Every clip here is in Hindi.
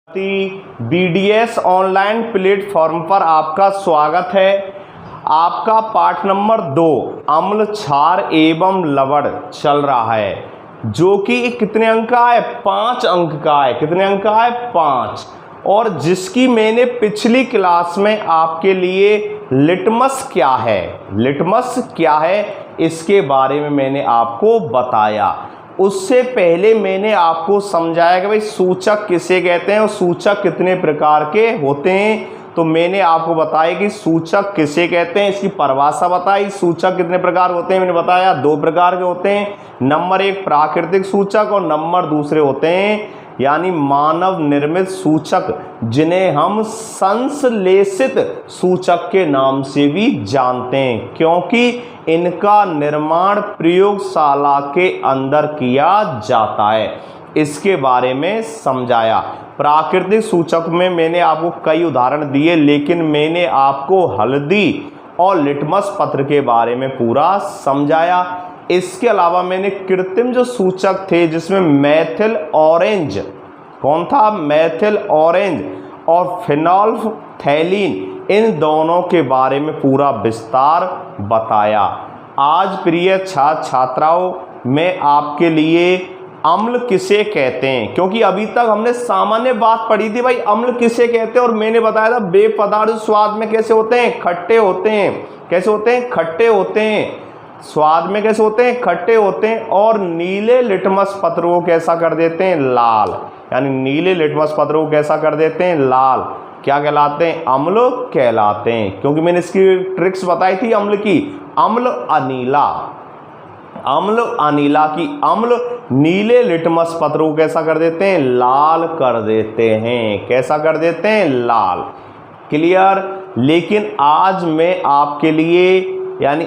BDS ऑनलाइन प्लेटफॉर्म पर आपका स्वागत है। आपका पाठ नंबर 2 अम्ल क्षार एवं लवण चल रहा है, जो कि कितने अंक का है? 5 अंक का है। कितने अंक का है? 5। और जिसकी मैंने पिछली क्लास में आपके लिए लिटमस क्या है इसके बारे में मैंने आपको बताया। उससे पहले मैंने आपको समझाया कि भाई सूचक किसे कहते हैं और सूचक कितने प्रकार के होते हैं। तो मैंने आपको बताया कि सूचक किसे कहते हैं, इसकी परिभाषा बताई। सूचक कितने प्रकार होते हैं मैंने बताया, 2 प्रकार के होते हैं। नंबर 1 प्राकृतिक सूचक और नंबर दूसरे होते हैं यानी मानव निर्मित सूचक, जिन्हें हम संश्लेषित सूचक के नाम से भी जानते हैं, क्योंकि इनका निर्माण प्रयोगशाला के अंदर किया जाता है। इसके बारे में समझाया। प्राकृतिक सूचक में मैंने आपको कई उदाहरण दिए, लेकिन मैंने आपको हल्दी और लिटमस पत्र के बारे में पूरा समझाया। इसके अलावा मैंने कृत्रिम जो सूचक थे, जिसमें मैथिल ऑरेंज, कौन था? मैथिल ऑरेंज और फिनोल्फथैलीन, इन दोनों के बारे में पूरा विस्तार बताया। आज प्रिय छात्र छात्राओं, मैं आपके लिए अम्ल किसे कहते हैं, क्योंकि अभी तक हमने सामान्य बात पढ़ी थी, भाई अम्ल किसे कहते हैं, और मैंने बताया था वे पदार्थ स्वाद में कैसे होते हैं? खट्टे होते हैं। कैसे होते हैं? खट्टे होते हैं। स्वाद में कैसे होते हैं? खट्टे होते हैं। और नीले लिटमस पत्र को कैसा कर देते हैं? लाल। यानी नीले लिटमस पत्र को कैसा कर देते हैं? लाल। क्या कहलाते हैं? अम्ल कहलाते हैं। क्योंकि मैंने इसकी ट्रिक्स बताई थी अम्ल की। अम्ल अनीला की अम्ल नीले लिटमस पत्र को कैसा कर देते हैं? लाल कर देते हैं। कैसा कर देते हैं? लाल। क्लियर? लेकिन आज मैं आपके लिए यानी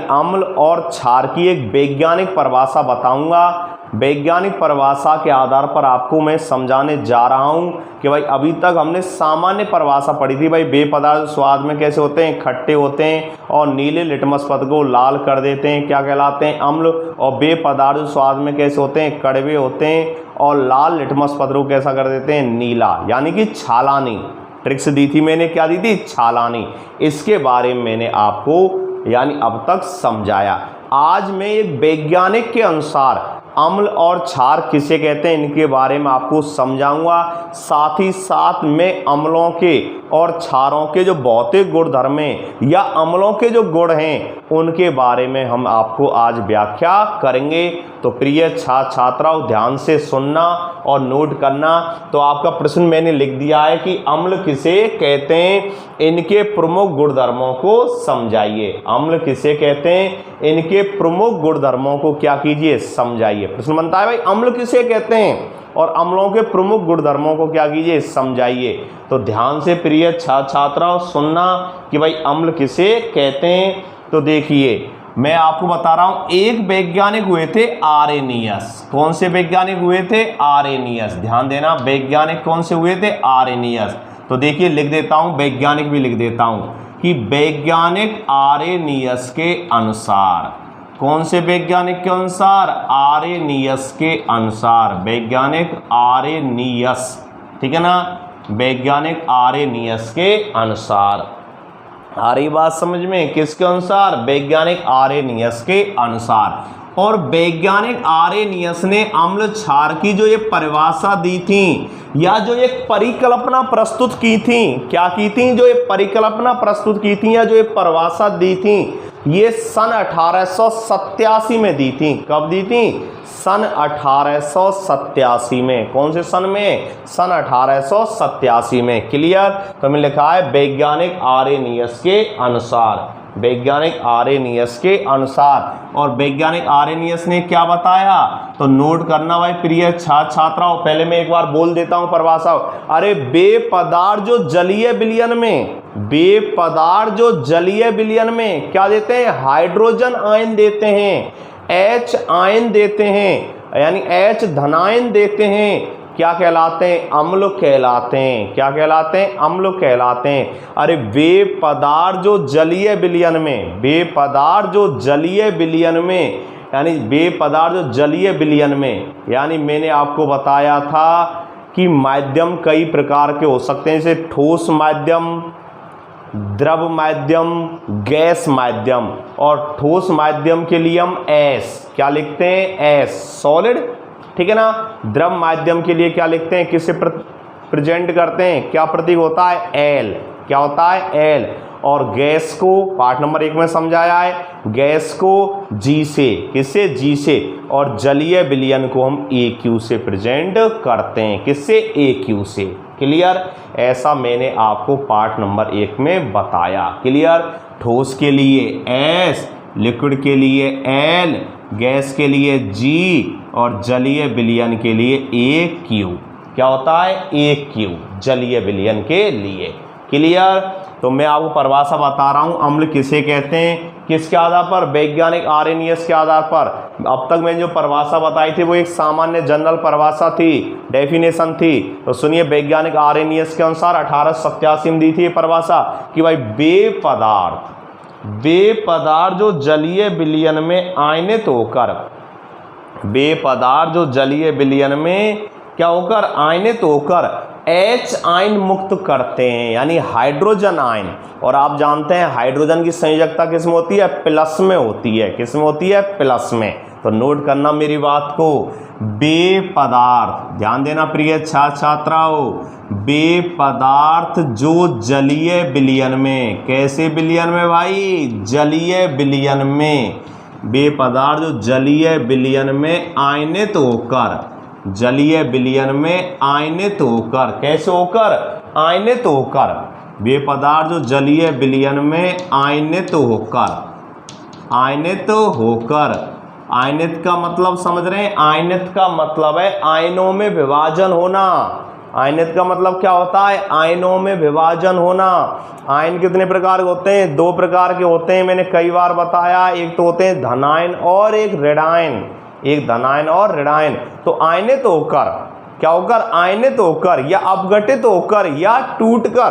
अम्ल और क्षार की एक वैज्ञानिक परिभाषा बताऊंगा। वैज्ञानिक परिभाषा के आधार पर आपको मैं समझाने जा रहा हूं कि भाई अभी तक हमने सामान्य परिभाषा पढ़ी थी, भाई वे पदार्थ स्वाद में कैसे होते हैं? खट्टे होते हैं और नीले लिटमस पत्र को लाल कर देते हैं। क्या कहलाते हैं? अम्ल। और वे पदार्थ स्वाद में कैसे होते हैं? कड़वे होते हैं और लाल लिटमस पत्र को कैसा कर देते हैं? नीला, यानी कि छालानी। ट्रिक्स दी थी मैंने, क्या दी थी? छालानी। इसके बारे में मैंने आपको यानी अब तक समझाया। आज मैं एक वैज्ञानिक के अनुसार अम्ल और क्षार किसे कहते हैं इनके बारे में आपको समझाऊंगा। साथ ही साथ मैं अम्लों के और क्षारों के जो भौतिक गुणधर्म हैं या अम्लों के जो गुण हैं उनके बारे में हम आपको आज व्याख्या करेंगे। तो प्रिय छात्र छात्राओं, ध्यान से सुनना और नोट करना। तो आपका प्रश्न मैंने लिख दिया है कि अम्ल किसे कहते हैं, इनके प्रमुख गुणधर्मों को समझाइए। अम्ल किसे कहते हैं, इनके प्रमुख गुणधर्मों को क्या कीजिए? समझाइए। प्रश्न बनता है भाई अम्ल किसे कहते हैं और अम्लों के प्रमुख गुणधर्मों को क्या कीजिए? समझाइए। तो ध्यान से प्रिय छात्र छात्राओं सुनना कि भाई अम्ल किसे कहते हैं। तो देखिए, मैं आपको बता रहा हूं, एक वैज्ञानिक हुए थे आरेनियस। कौन से वैज्ञानिक हुए थे? आरेनियस। ध्यान देना, वैज्ञानिक कौन से हुए थे? आरेनियस। तो देखिए, लिख देता हूं, वैज्ञानिक भी लिख देता हूं कि वैज्ञानिक आरेनियस के अनुसार, कौन से वैज्ञानिक के अनुसार? आरेनियस के अनुसार। वैज्ञानिक आरेनियस, ठीक है ना? वैज्ञानिक आरेनियस के अनुसार। आ रही बात समझ में? किसके अनुसार? वैज्ञानिक आरेनियस के अनुसार। और वैज्ञानिक आरेनियस ने अम्ल क्षार की जो ये परिभाषा दी थी या जो एक परिकल्पना प्रस्तुत की थी, क्या की थी? जो ये परिकल्पना प्रस्तुत की थी या जो ये परिभाषा दी थी, ये सन 1887 में दी थी। कब दी थी? सन 1887 में। कौन से सन में? सन 1887 में। क्लियर? तो मैंने लिखा है वैज्ञानिक आरेनियस के अनुसार। वैज्ञानिक आरेनियस के अनुसार। और वैज्ञानिक आरेनियस ने क्या बताया? तो नोट करना भाई प्रिय छात्र छात्राओं। पहले मैं एक बार बोल देता हूं परिभाषा। अरे वे पदार्थ जो जलीय विलयन में, वे पदार्थ जो जलीय विलयन में क्या देते हैं? हाइड्रोजन आयन देते हैं, H आयन देते हैं, यानी H धनायन देते हैं। क्या कहलाते हैं? अम्ल कहलाते हैं। क्या कहलाते हैं? अम्ल कहलाते हैं। अरे वे पदार्थ जो जलीय विलयन में, वे पदार्थ जो जलीय विलयन में, यानी वे पदार्थ जो जलीय विलयन में, यानी मैंने आपको बताया था कि माध्यम कई प्रकार के हो सकते हैं, जैसे ठोस माध्यम, द्रव माध्यम, गैस माध्यम। और ठोस माध्यम के लिए हम एस क्या लिखते हैं, एस सॉलिड, ठीक है ना। द्रव माध्यम के लिए क्या लिखते हैं, किसे प्रेजेंट करते हैं, क्या प्रतीक होता है, एल, क्या होता है, एल। और गैस को पार्ट नंबर 1 में समझाया है, गैस को जी से, किससे, जी से। और जलीय विलयन को हम ए क्यू से प्रेजेंट करते हैं, किससे, ए क्यू से। क्लियर, ऐसा मैंने आपको पार्ट नंबर 1 में बताया। क्लियर, ठोस के लिए एस, लिक्विड के लिए एल, गैस के लिए जी, और जलीय विलयन के लिए ए क्यू। क्या होता है, ए क्यू, जलीय विलयन के लिए। क्लियर, तो मैं आपको परिभाषा बता रहा हूँ, अम्ल किसे कहते हैं, किसके आधार पर, वैज्ञानिक आरएनएस के आधार पर। अब तक मैंने जो परिभाषा बताई थी वो एक सामान्य जनरल परिभाषा थी, डेफिनेशन थी। तो सुनिए, वैज्ञानिक आरएनएस के अनुसार 1887 में दी थी ये परिभाषा कि भाई वे पदार्थ जो जलीय विलयन में आयनित होकर, वे पदार्थ जो जलीय विलयन में क्या होकर, आयनित होकर H आयन मुक्त करते हैं, यानी हाइड्रोजन आयन। और आप जानते हैं हाइड्रोजन की संयोजकता किस में होती है, प्लस में होती है, किस में होती है, प्लस में। तो नोट करना मेरी बात को, वे पदार्थ, ध्यान देना प्रिय छात्राओं, वे पदार्थ जो जलीय विलयन में, कैसे विलयन में भाई, जलीय विलयन में, वे पदार्थ जो जलीय विलयन में आयनित होकर, जलीय विलयन में आयनित होकर, कैसे होकर, आयनित होकर, वे पदार्थ जो जलीय विलयन में आयनित होकर, आयनित होकर, आयनित का मतलब समझ रहे हैं, आयनित का मतलब है आयनों में विभाजन होना। आयनित का मतलब क्या होता है, आयनों में विभाजन होना। आयन कितने प्रकार के होते हैं, 2 प्रकार के होते हैं, मैंने कई बार बताया। एक तो होते हैं धनायन और एक ऋणायन, एक धनायन और ऋणायन। तो आयनित होकर, क्या होकर, आयनित होकर या अपघटित होकर या टूटकर।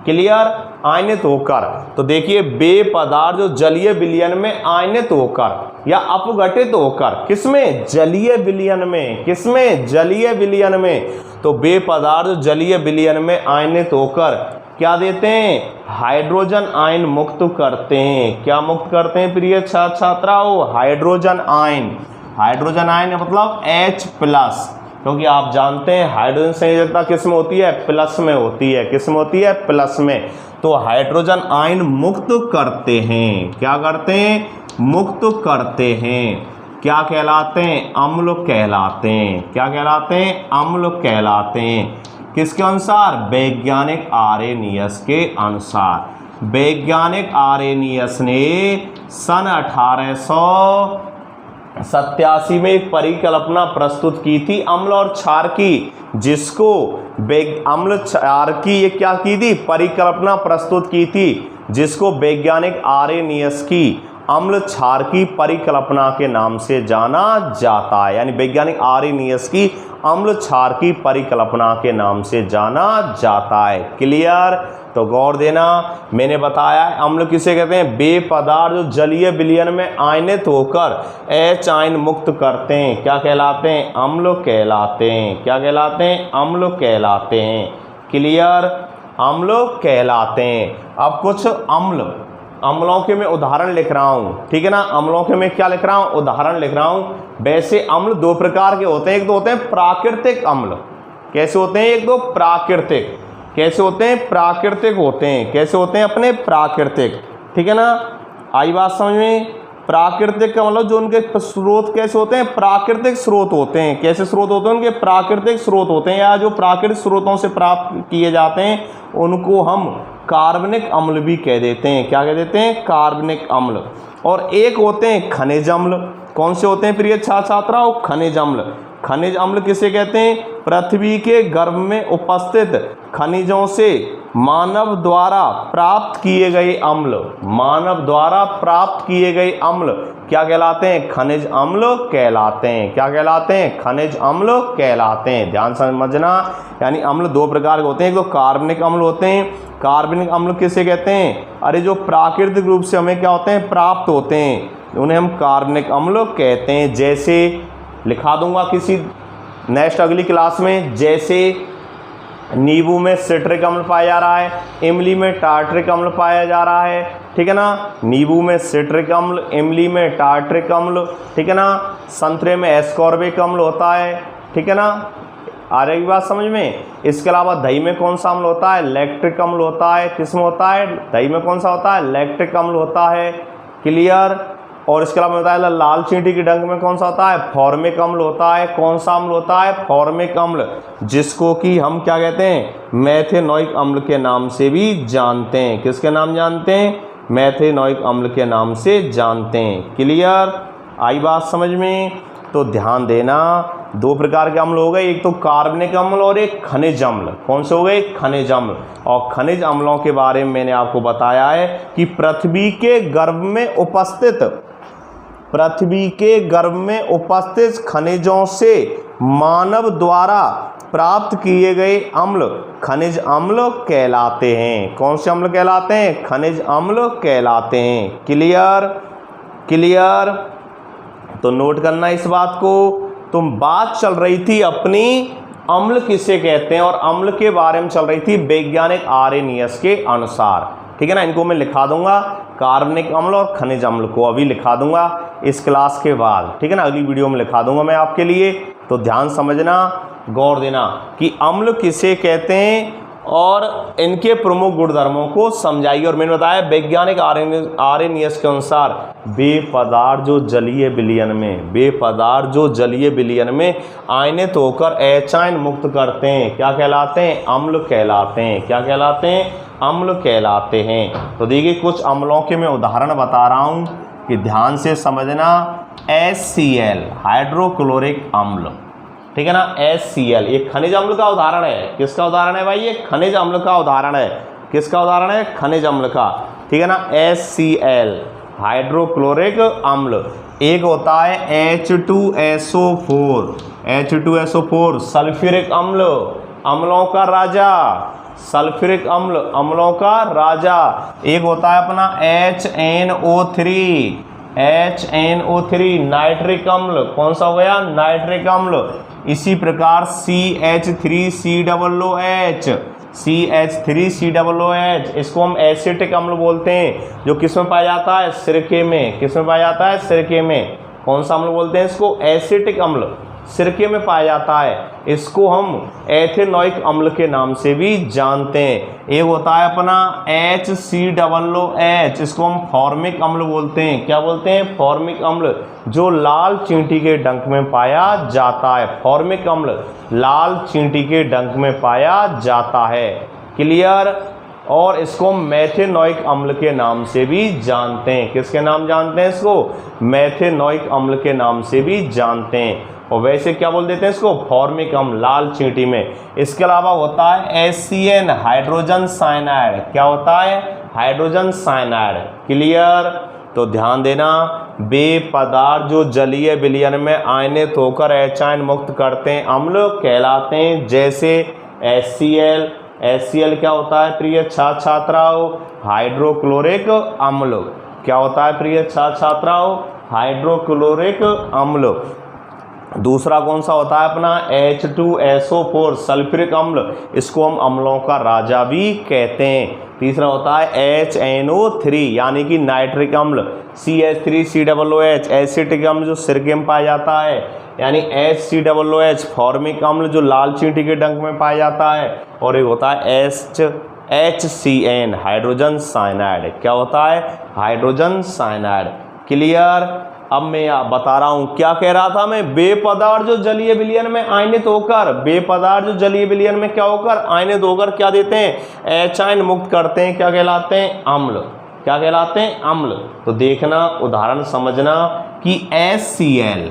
क्लियर, आयनित होकर। तो देखिए, वे पदार्थ जो जलीय विलयन में आयनित होकर या अपघटित होकर, किसमें, जलीय विलयन में, किसमें, जलीय विलयन में। तो वे पदार्थ जो जलीय विलयन में आयनित होकर क्या देते हैं, हाइड्रोजन आयन मुक्त करते हैं। क्या मुक्त करते हैं प्रिय छात्राओं, हाइड्रोजन आयन। हाइड्रोजन आयन मतलब H+, क्योंकि आप जानते हैं हाइड्रोजन संयोजकता किस में होती है, प्लस में होती है, किस में होती है, प्लस में। तो हाइड्रोजन आयन मुक्त करते हैं, क्या करते हैं, मुक्त करते हैं। क्या कहलाते हैं, अम्ल कहलाते हैं। क्या कहलाते हैं, अम्ल कहलाते हैं। किसके अनुसार, वैज्ञानिक आरएनएस के अनुसार। वैज्ञानिक आरएनएस ने सन 1887 में एक परिकल्पना प्रस्तुत की थी अम्ल और क्षार की, जिसको अम्ल क्षार की ये क्या की थी, परिकल्पना प्रस्तुत की थी, जिसको वैज्ञानिक आरएनएस की अम्ल क्षार की परिकल्पना के नाम से जाना जाता है। यानी वैज्ञानिक आरएनएस की अम्ल क्षार की परिकल्पना के नाम से जाना जाता है। क्लियर, तो गौर देना, मैंने बताया है अम्ल किसे कहते हैं, वे पदार्थ जो जलीय विलयन में आयनित होकर H आयन मुक्त करते हैं। क्या कहलाते हैं, अम्ल कहलाते हैं। क्या कहलाते हैं, अम्ल कहलाते हैं। क्लियर, अम्ल कहलाते हैं। अब कुछ अम्लों के मैं उदाहरण लिख रहा हूँ, ठीक है ना। अम्लों के मैं क्या लिख रहा हूँ, उदाहरण लिख रहा हूँ। वैसे अम्ल 2 प्रकार के होते हैं, एक तो होते हैं प्राकृतिक अम्ल। कैसे होते हैं, एक तो प्राकृतिक, कैसे होते हैं, प्राकृतिक होते हैं। कैसे होते हैं, अपने प्राकृतिक, ठीक है ना। आई बात समझ में। प्राकृतिक का मतलब जो उनके स्रोत कैसे होते हैं, प्राकृतिक स्रोत होते हैं। कैसे स्रोत होते हैं, उनके प्राकृतिक स्रोत होते हैं, या जो प्राकृतिक स्रोतों से प्राप्त किए जाते हैं उनको हम कार्बनिक अम्ल भी कह देते हैं। क्या कह देते हैं, कार्बनिक अम्ल। और एक होते हैं खनिज अम्ल। कौन से होते हैं प्रिय छात्राओं, खनिज अम्ल। खनिज अम्ल किसे कहते हैं, पृथ्वी के गर्भ में उपस्थित खनिजों से मानव द्वारा प्राप्त किए गए अम्ल। मानव द्वारा प्राप्त किए गए अम्ल क्या कहलाते हैं, खनिज अम्ल कहलाते हैं। क्या कहलाते हैं, खनिज अम्ल कहलाते हैं। ध्यान समझना, यानी अम्ल 2 प्रकार के होते हैं, एक तो कार्बनिक अम्ल होते हैं। कार्बनिक अम्ल किसे कहते हैं, अरे जो प्राकृतिक रूप से हमें क्या होते हैं, प्राप्त होते हैं, उन्हें हम कार्बनिक अम्ल कहते हैं। जैसे लिखा दूंगा किसी नेक्स्ट अगली क्लास में जैसे नींबू में सिट्रिक अम्ल पाया जा रहा है, इमली में टार्ट्रिक अम्ल पाया जा रहा है, ठीक है ना। नींबू में सिट्रिक अम्ल, इमली में टार्ट्रिक अम्ल, ठीक है ना। संतरे में एस्कॉर्बिक अम्ल होता है, ठीक है ना। आ रही बात समझ में। इसके अलावा दही में कौन सा अम्ल होता है? लैक्टिक अम्ल होता है। किसमें होता है? दही में कौन सा होता है? लैक्टिक अम्ल होता है। क्लियर। और इसके अलावा होता है लाल चींटी के डंक में कौन सा होता है? फॉर्मिक अम्ल होता है। कौन सा अम्ल होता है? फॉर्मिक अम्ल, जिसको कि हम क्या कहते हैं? मेथेनोइक अम्ल के नाम से भी जानते हैं। किसके नाम जानते हैं? मेथेनोइक अम्ल के नाम से जानते हैं। क्लियर। आई बात समझ में। तो ध्यान देना, दो प्रकार के अम्ल हो गए, एक तो कार्बनिक अम्ल और एक खनिज अम्ल। कौन से हो गए? खनिज अम्ल। और खनिज अम्लों के बारे में मैंने आपको बताया है कि पृथ्वी के गर्भ में उपस्थित खनिजों से मानव द्वारा प्राप्त किए गए अम्ल खनिज अम्ल कहलाते हैं। कौन से अम्ल कहलाते हैं? खनिज अम्ल कहलाते हैं। क्लियर। तो नोट करना इस बात को। तुम बात चल रही थी अपनी अम्ल किसे कहते हैं, और अम्ल के बारे में चल रही थी वैज्ञानिक आर्यनियस के अनुसार, ठीक है ना। इनको मैं लिखा दूंगा, कार्बनिक अम्ल और खनिज अम्ल को अभी लिखा दूंगा इस क्लास के बाद, ठीक है ना। अगली वीडियो में लिखा दूंगा मैं आपके लिए। तो ध्यान समझना, गौर देना कि अम्ल किसे कहते हैं और इनके प्रमुख गुणधर्मों को समझाइए। और मैंने बताया वैज्ञानिक आर्यनियस के अनुसार वे पदार्थ जो जलीय विलयन में आयनित होकर एचाइन मुक्त करते हैं, क्या कहलाते हैं? अम्ल कहलाते हैं। क्या कहलाते हैं? अम्ल कहलाते हैं। तो देखिए कुछ अम्लों के मैं उदाहरण बता रहा हूँ कि ध्यान से समझना। HCl हाइड्रोक्लोरिक अम्ल, ठीक है ना। HCl ये खनिज अम्ल का उदाहरण है। किसका उदाहरण है भाई? ये खनिज अम्ल का उदाहरण है। किसका उदाहरण है? खनिज अम्ल का, ठीक है ना। HCl हाइड्रोक्लोरिक अम्ल। एक होता है H2SO4 सल्फ्यूरिक अम्ल, अम्लों का राजा, सल्फ्यूरिक अम्ल, अम्लों का राजा। एक होता है अपना HNO3 नाइट्रिक अम्ल। कौन सा हो गया? नाइट्रिक अम्ल। इसी प्रकार CH3COOH, इसको हम एसिटिक अम्ल बोलते हैं, जो किस में पाया जाता है? सिरके में। किस में पाया जाता है? सिरके में। कौन सा अम्ल बोलते हैं इसको? एसिटिक अम्ल, सिरके में पाया जाता है। इसको हम एथेनोइक अम्ल के नाम से भी जानते हैं। एक होता है अपना HCOOH, इसको हम फॉर्मिक अम्ल बोलते हैं। क्या बोलते हैं? फॉर्मिक अम्ल, जो लाल चींटी के डंक में पाया जाता है। फॉर्मिक अम्ल लाल चींटी के डंक में पाया जाता है। क्लियर। और इसको मेथेनोइक अम्ल के नाम से भी जानते हैं। किसके नाम जानते हैं इसको? मेथेनोइक अम्ल के नाम से भी जानते हैं। और वैसे क्या बोल देते हैं इसको? फॉर्मिक अम्ल, लाल चींटी में। इसके अलावा होता है HCN हाइड्रोजन साइनाइड। क्या होता है? Hydrogen cyanide. क्लियर। तो ध्यान देना, वे पदार्थ जो जलीय विलयन में आयनित होकर एचाइन मुक्त करते हैं अम्ल कहलाते हैं। जैसे HCl क्या होता है प्रिय छात्राओं? हाइड्रोक्लोरिक अम्ल। क्या होता है प्रिय छात्राओं? हाइड्रोक्लोरिक अम्ल। दूसरा कौन सा होता है अपना? H2SO4 सल्फ्यूरिक अम्ल, इसको हम अम्लों का राजा भी कहते हैं। तीसरा होता है HNO3 यानी कि नाइट्रिक अम्ल। CH3COOH एसिटिक अम्ल, जो सिरके में पाया जाता है, यानी HCOOH फॉर्मिक अम्ल, जो लाल चींटी के डंक में पाया जाता है। और एक होता है HCN हाइड्रोजन साइनाइड। क्या होता है? Hydrogen cyanide. क्लियर। अब मैं बता रहा हूं क्या कह रहा था मैं। वे पदार्थ जो जलीय विलयन में आयनित होकर आयनित होकर क्या देते हैं? एचाइन मुक्त करते हैं। क्या कहलाते हैं? अम्ल। क्या कहलाते हैं? अम्ल। तो देखना, उदाहरण समझना कि HCl,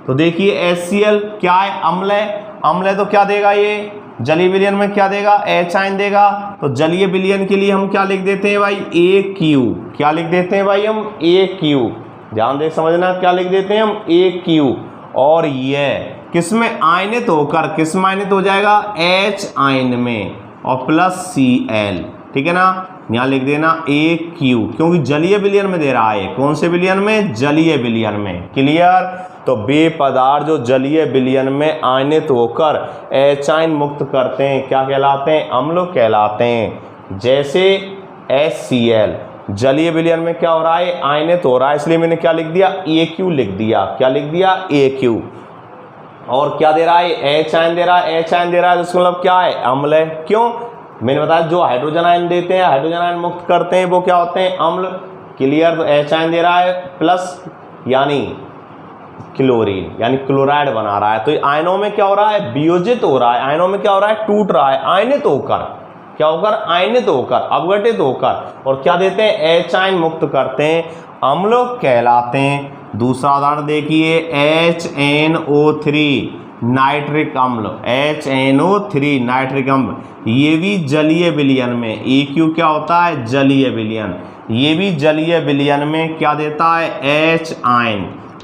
तो देखिए HCl क्या है? अम्ल है। अम्ल है तो क्या देगा ये? जलीय विलयन में क्या देगा? एचाइन देगा। तो जलीय विलयन के लिए हम क्या लिख देते हैं भाई? AQ। क्या लिख देते हैं भाई हम? AQ। ध्यान दे समझना, क्या लिख देते हैं हम? AQ। और यह किस में आयनित होकर, किस में आयनित हो जाएगा? H आयन में, और प्लस Cl, ठीक है ना। यहाँ लिख देना AQ, क्योंकि जलीय विलयन में दे रहा है। कौन से विलयन में? जलीय विलयन में। क्लियर? तो बे पदार्थ जो जलीय विलयन में आयनित होकर H मुक्त करते हैं क्या कहलाते हैं? अम्ल कहलाते हैं। जैसे HCl जलीय विलयन में क्या हो रहा है? आयनित हो रहा है, इसलिए मैंने क्या लिख दिया? AQ लिख दिया। क्या लिख दिया? AQ। और क्या दे रहा है? H दे रहा है। H दे रहा है तो इसका मतलब क्या है? अम्ल है। क्यों? मैंने बताया जो हाइड्रोजन आयन देते हैं, हाइड्रोजन आयन मुक्त करते हैं, वो क्या होते हैं? अम्ल। क्लियर? तो H दे रहा है प्लस यानी क्लोरीन, यानी क्लोराइड बना रहा है। तो आयनों में क्या हो रहा है? वियोजित हो रहा है। आयनों में क्या हो रहा है? टूट रहा है, आयनित होकर। क्या होकर? आयनित होकर, अवघटित होकर। और क्या देते हैं? H मुक्त करते हैं, अम्ल कहलाते हैं। दूसरा उदाहरण देखिए, HNO3 नाइट्रिक अम्ल। HNO3 नाइट्रिक अम्ल, ये भी जलीय विलयन में। EQ क्या होता है? जलीय विलयन। ये भी जलीय विलयन में क्या देता है? H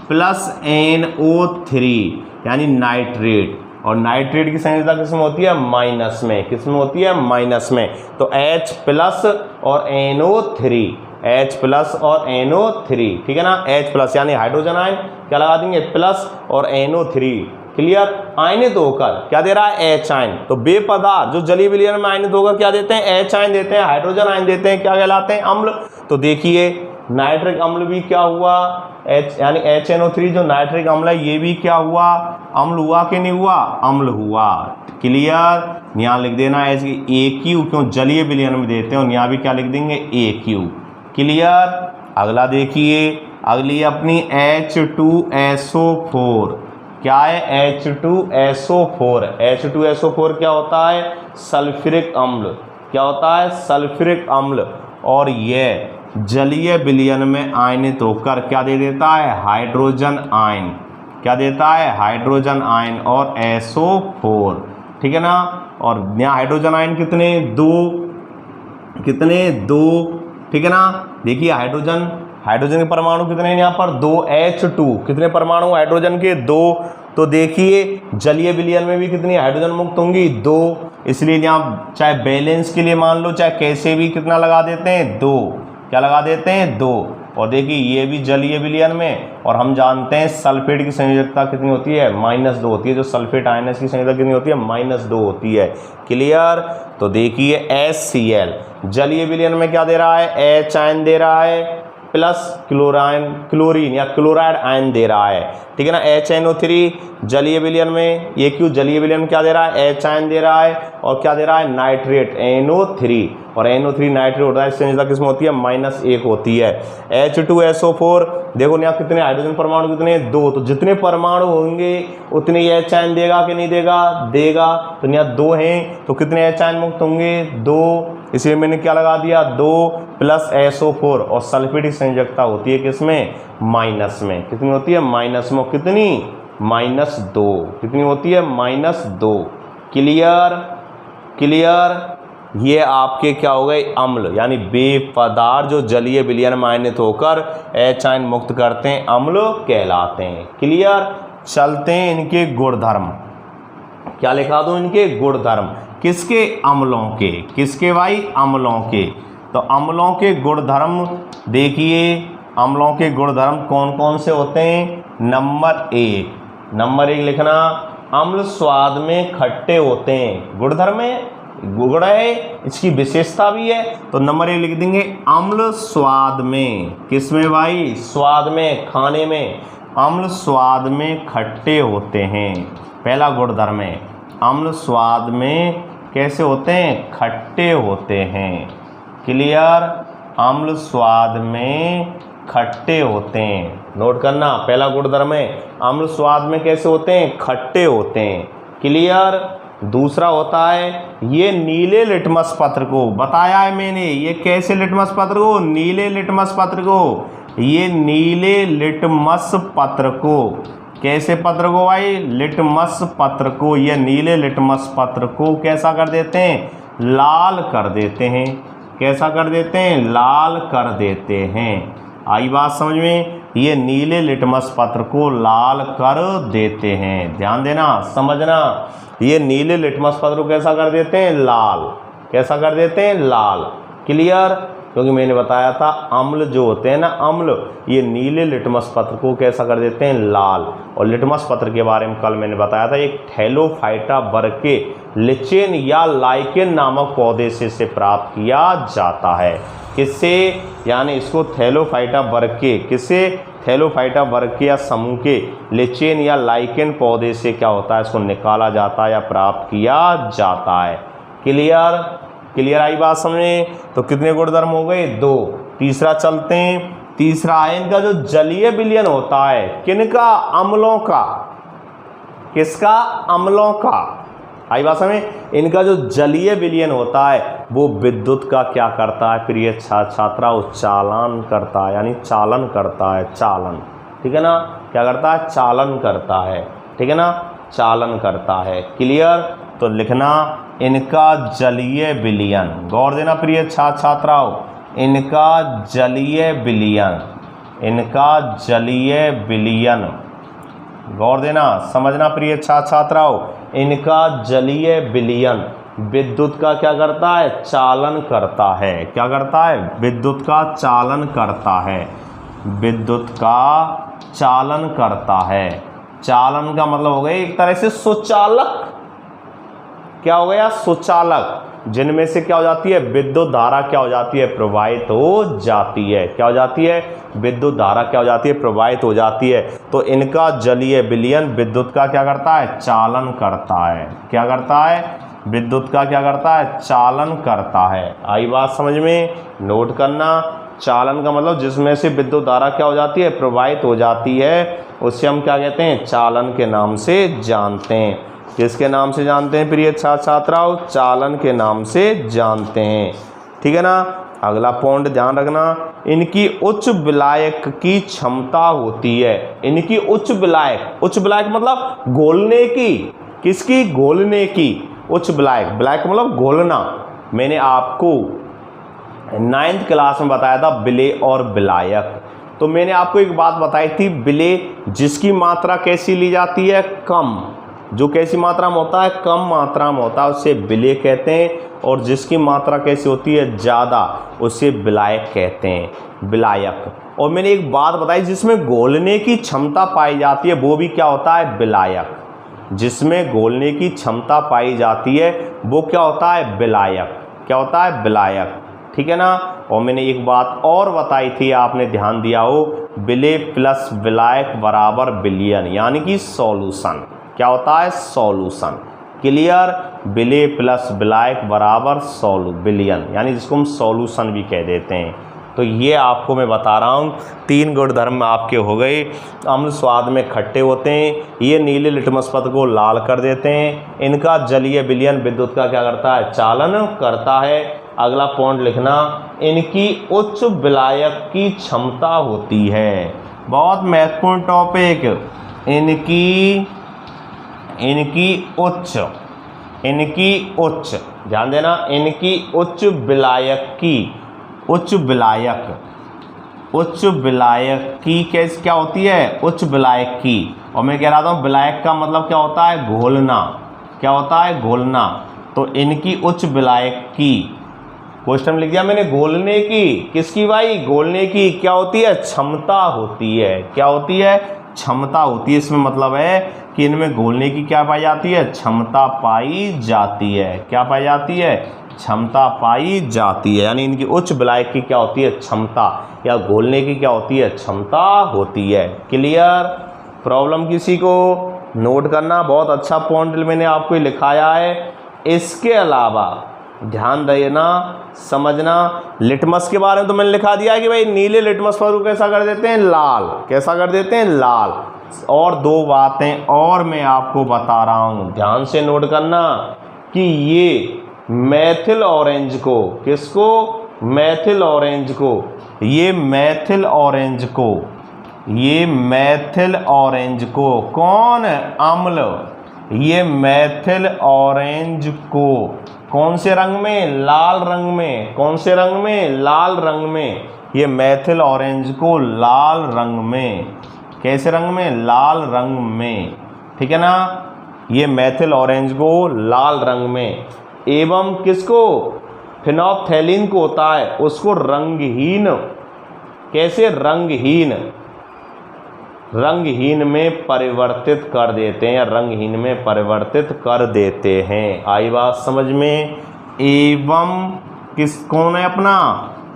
प्लस NO3 यानी नाइट्रेट। और नाइट्रेट की संयोजकता किसमें होती है? माइनस में। किसमें होती है? माइनस में। तो H प्लस और NO3, H प्लस और NO3, ठीक है ना? H प्लस यानी हाइड्रोजन आयन क्या लगा देंगे? प्लस और NO3। क्लियर? आयनित होकर क्या दे रहा है? H ion. तो बे पदार्थ जो जलीय विलयन में आयनित होकर क्या देते हैं? H आयन देते हैं, हाइड्रोजन आयन देते हैं, क्या कहलाते हैं? अम्ल। तो देखिए नाइट्रिक अम्ल भी क्या हुआ? H यानी HNO3 जो नाइट्रिक अम्ल है ये भी क्या हुआ? अम्ल हुआ कि नहीं हुआ? अम्ल हुआ। क्लियर? यहाँ लिख देना है AQ, क्यों? जलीय विलयन में देते हैं, और यहाँ भी क्या लिख देंगे? AQ। क्लियर? अगला देखिए, अगली अपनी H2SO4 क्या है? H2SO4। H2SO4 क्या होता है? सल्फ्यूरिक अम्ल। क्या होता है? सल्फ्यूरिक अम्ल। और यह जलीय विलयन में आयनित होकर क्या दे देता है? Hydrogen ion. क्या देता है? हाइड्रोजन आयन और SO4, ठीक है ना? और यहाँ हाइड्रोजन आयन कितने? 2। कितने? 2, ठीक है ना? देखिए हाइड्रोजन के परमाणु कितने हैं यहाँ पर? 2। H2 कितने परमाणु हाइड्रोजन के? 2। तो देखिए जलीय विलयन में भी कितनी हाइड्रोजन मुक्त होंगी? 2। इसलिए यहाँ चाहे बैलेंस के लिए मान लो, चाहे कैसे भी कितना लगा देते हैं? 2। क्या लगा देते हैं? 2। और देखिए ये भी जलीय विलयन में, और हम जानते हैं सल्फेट की संयोजकता कितनी होती है? -2 होती है। जो सल्फेट आयन है इसकी संयोजकता कितनी होती है? -2 होती है। क्लियर? तो देखिए HCl जलीय विलयन में क्या दे रहा है? H आयन दे रहा है प्लस क्लोरीन या क्लोराइड आयन दे रहा है, ठीक है ना? HNO3 जलीय विलयन में, AQ जलीय विलयन में क्या दे रहा है? H आयन दे रहा है, और क्या दे रहा है? Nitrate NO3। और NO3 नाइट्रेट होता है, इससे संयोजकता किसमें होती है? -1 होती है। H2SO4 देखो यहाँ कितने हाइड्रोजन परमाणु कितने? 2। तो जितने परमाणु होंगे उतने H आयन देगा कि नहीं देगा? देगा। तो यहाँ 2 हैं, तो कितने H आयन मुक्त होंगे? 2। इसलिए मैंने क्या लगा दिया? 2 प्लस SO4। और सल्फेट की संयोजकता होती है किसमें? माइनस में। कितनी होती है? माइनस में। कितनी? -2। कितनी होती है? -2। क्लियर? क्लियर? ये आपके क्या हो गए? अम्ल, यानी बे पदार्थ जो जलीय विलयन में आयनित होकर H आयन मुक्त करते हैं, अम्ल कहलाते हैं। क्लियर? चलते हैं इनके गुणधर्म। क्या लिखा दूं? इनके गुणधर्म। किसके? अम्लों के। किसके भाई? अम्लों के। तो अम्लों के गुणधर्म देखिए, अम्लों के गुणधर्म कौन कौन से होते हैं? नंबर 1 लिखना, अम्ल स्वाद में खट्टे होते हैं। गुणधर्म है, गुण है, इसकी विशेषता भी है। तो नंबर 1 लिख देंगे, अम्ल स्वाद में। किसमें भाई? स्वाद में, खाने में। अम्ल स्वाद में खट्टे होते हैं, पहला गुणधर्म है। अम्ल स्वाद में कैसे होते हैं? खट्टे होते हैं। क्लियर? अम्ल स्वाद में खट्टे होते हैं। नोट करना, पहला गुणधर्म है, अम्ल स्वाद में कैसे होते हैं? खट्टे होते हैं। क्लियर? दूसरा होता है, ये नीले लिटमस पत्र को बताया है मैंने। ये कैसे लिटमस पत्र को? नीले लिटमस पत्र को। ये नीले लिटमस पत्र को, कैसे पत्र को भाई? लिटमस पत्र को। ये नीले लिटमस पत्र को कैसा कर देते हैं? लाल कर देते हैं। कैसा कर देते हैं? लाल कर देते हैं। आई बात समझ में? ये नीले लिटमस पत्र को लाल कर देते हैं। ध्यान देना, समझना। ये नीले लिटमस पत्र को कैसा कर देते हैं? लाल। कैसा कर देते हैं? लाल। क्लियर, क्योंकि मैंने बताया था अम्ल जो होते हैं ना, अम्ल, ये नीले लिटमस पत्र को कैसा कर देते हैं, लाल। और लिटमस पत्र के बारे में कल मैंने बताया था, एक थैलोफाइटा वर्ग के लिचेन या लाइकेन नामक पौधे से प्राप्त किया जाता है। किससे, यानी इसको थैलोफाइटा वर्ग के, किससे, थैलोफाइटा वर्ग के या समूह के लिचेन या लाइकेन पौधे से क्या होता है, इसको निकाला जाता है या प्राप्त किया जाता है। क्लियर, क्लियर आई बात समझे। तो कितने गुणधर्म हो गए, 2। तीसरा चलते हैं, तीसरा है इनका जो जलीय विलयन होता है, किनका, अम्लों का, किसका, अम्लों का। आई बात समझ, इनका जो जलीय विलयन होता है वो विद्युत का क्या करता है, प्रिय छात्राओं, चालन करता है, यानी चालन करता है, चालन, ठीक है ना, क्या करता है, चालन करता है, ठीक है ना, चालन करता है। क्लियर, तो लिखना इनका जलीय विलयन, गौर देना प्रिय छात्राओं, इनका जलीय विलयन, इनका जलीय विलयन, गौर देना, समझना प्रिय छात्राओं, इनका जलीय विलयन विद्युत का क्या करता है, चालन करता है। क्या करता है, विद्युत का चालन करता है, विद्युत का चालन करता है। चालन का मतलब हो गया एक तरह से सुचालक, क्या हो गया, सुचालक, जिनमें से क्या हो जाती है, विद्युत धारा क्या हो जाती है, प्रवाहित हो जाती है। क्या हो जाती है, विद्युत धारा क्या हो जाती है, प्रवाहित हो जाती है। तो इनका जलीय विलयन विद्युत का क्या करता है, चालन करता है। क्या करता है, विद्युत का क्या करता है, चालन करता है। आई बात समझ में, नोट करना, चालन का मतलब जिसमें से विद्युत धारा क्या हो जाती है, प्रवाहित हो जाती है, उससे हम क्या कहते हैं, चालन के नाम से जानते हैं। किसके नाम से जानते हैं प्रिय छात्राओं, चालन के नाम से जानते हैं, ठीक है ना। अगला पॉइंट ध्यान रखना, इनकी उच्च विलायक की क्षमता होती है। इनकी उच्च विलायक, उच्च विलायक मतलब घोलने की, किसकी, घोलने की, उच्च विलायक, विलायक मतलब घोलना। मैंने आपको 9th क्लास में बताया था विलेय और विलायक। तो मैंने आपको एक बात बताई थी, विलेय जिसकी मात्रा कैसी ली जाती है, कम, जो कैसी मात्रा में होता है, कम मात्रा में होता है, उसे विलेय कहते हैं। और जिसकी मात्रा कैसी होती है, ज़्यादा, उसे विलायक कहते हैं, विलायक। और मैंने एक बात बताई, जिसमें घोलने की क्षमता पाई जाती है वो भी क्या होता है, विलायक। जिसमें घोलने की क्षमता पाई जाती है वो क्या होता है, विलायक। क्या होता है, विलायक, ठीक है ना। और मैंने एक बात और बताई थी, आपने ध्यान दिया हो, विलेय प्लस विलायक बराबर विलयन, यानी कि सॉल्यूशन। क्या होता है, सॉल्यूशन। क्लियर, विलेय प्लस विलायक बराबर विलयन, यानी जिसको हम सॉल्यूशन भी कह देते हैं। तो ये आपको मैं बता रहा हूँ, 3 गुणधर्म आपके हो गए। अम्ल स्वाद में खट्टे होते हैं, ये नीले लिटमस पत्र को लाल कर देते हैं, इनका जलीय विलयन विद्युत का क्या करता है, चालन करता है। अगला पॉइंट लिखना, इनकी उच्च विलायक की क्षमता होती है। बहुत महत्वपूर्ण टॉपिक, इनकी उच्च, ध्यान देना, इनकी उच्च विलायक की, उच्च विलायक की कैसे क्या होती है, उच्च विलायक की। और मैं कह रहा था विलायक का मतलब क्या होता है, घोलना। क्या होता है, घोलना। तो इनकी उच्च विलायक की, क्वेश्चन लिख दिया मैंने, घोलने की, किसकी भाई, घोलने की क्या होती है, क्षमता होती है। क्या होती है, क्षमता होती है। इसमें मतलब है कि इनमें घोलने की क्या पाई जाती है, क्षमता पाई जाती है। क्या पाई जाती है, क्षमता पाई जाती है। यानी इनकी उच्च विलायक की क्या होती है, क्षमता, या घोलने की क्या होती है, क्षमता होती है। क्लियर, प्रॉब्लम किसी को, नोट करना, बहुत अच्छा पॉइंट मैंने आपको लिखाया है। इसके अलावा ध्यान देना, समझना, लिटमस के बारे में तो मैंने लिखा दिया है कि भाई नीले लिटमस पत्र को कैसा कर देते हैं, लाल। कैसा कर देते हैं, लाल। और 2 बातें और मैं आपको बता रहा हूँ, ध्यान से नोट करना, कि ये मैथिल ऑरेंज को, किसको, मैथिल ऑरेंज को, ये मैथिल ऑरेंज को, ये मैथिल ऑरेंज को, कौन, अम्ल, ये मैथिल ऑरेंज को कौन से रंग में, लाल रंग में। कौन से रंग में, लाल रंग में। ये मैथिल ऑरेंज को लाल रंग में, कैसे रंग में, लाल रंग में, ठीक है ना। ये मैथिल ऑरेंज को लाल रंग में, एवं किसको, फिनोल्फथैलीन को होता है उसको रंगहीन, कैसे रंगहीन में परिवर्तित कर देते हैं, रंगहीन में परिवर्तित कर देते हैं। आई बात समझ में। एवं कौन है अपना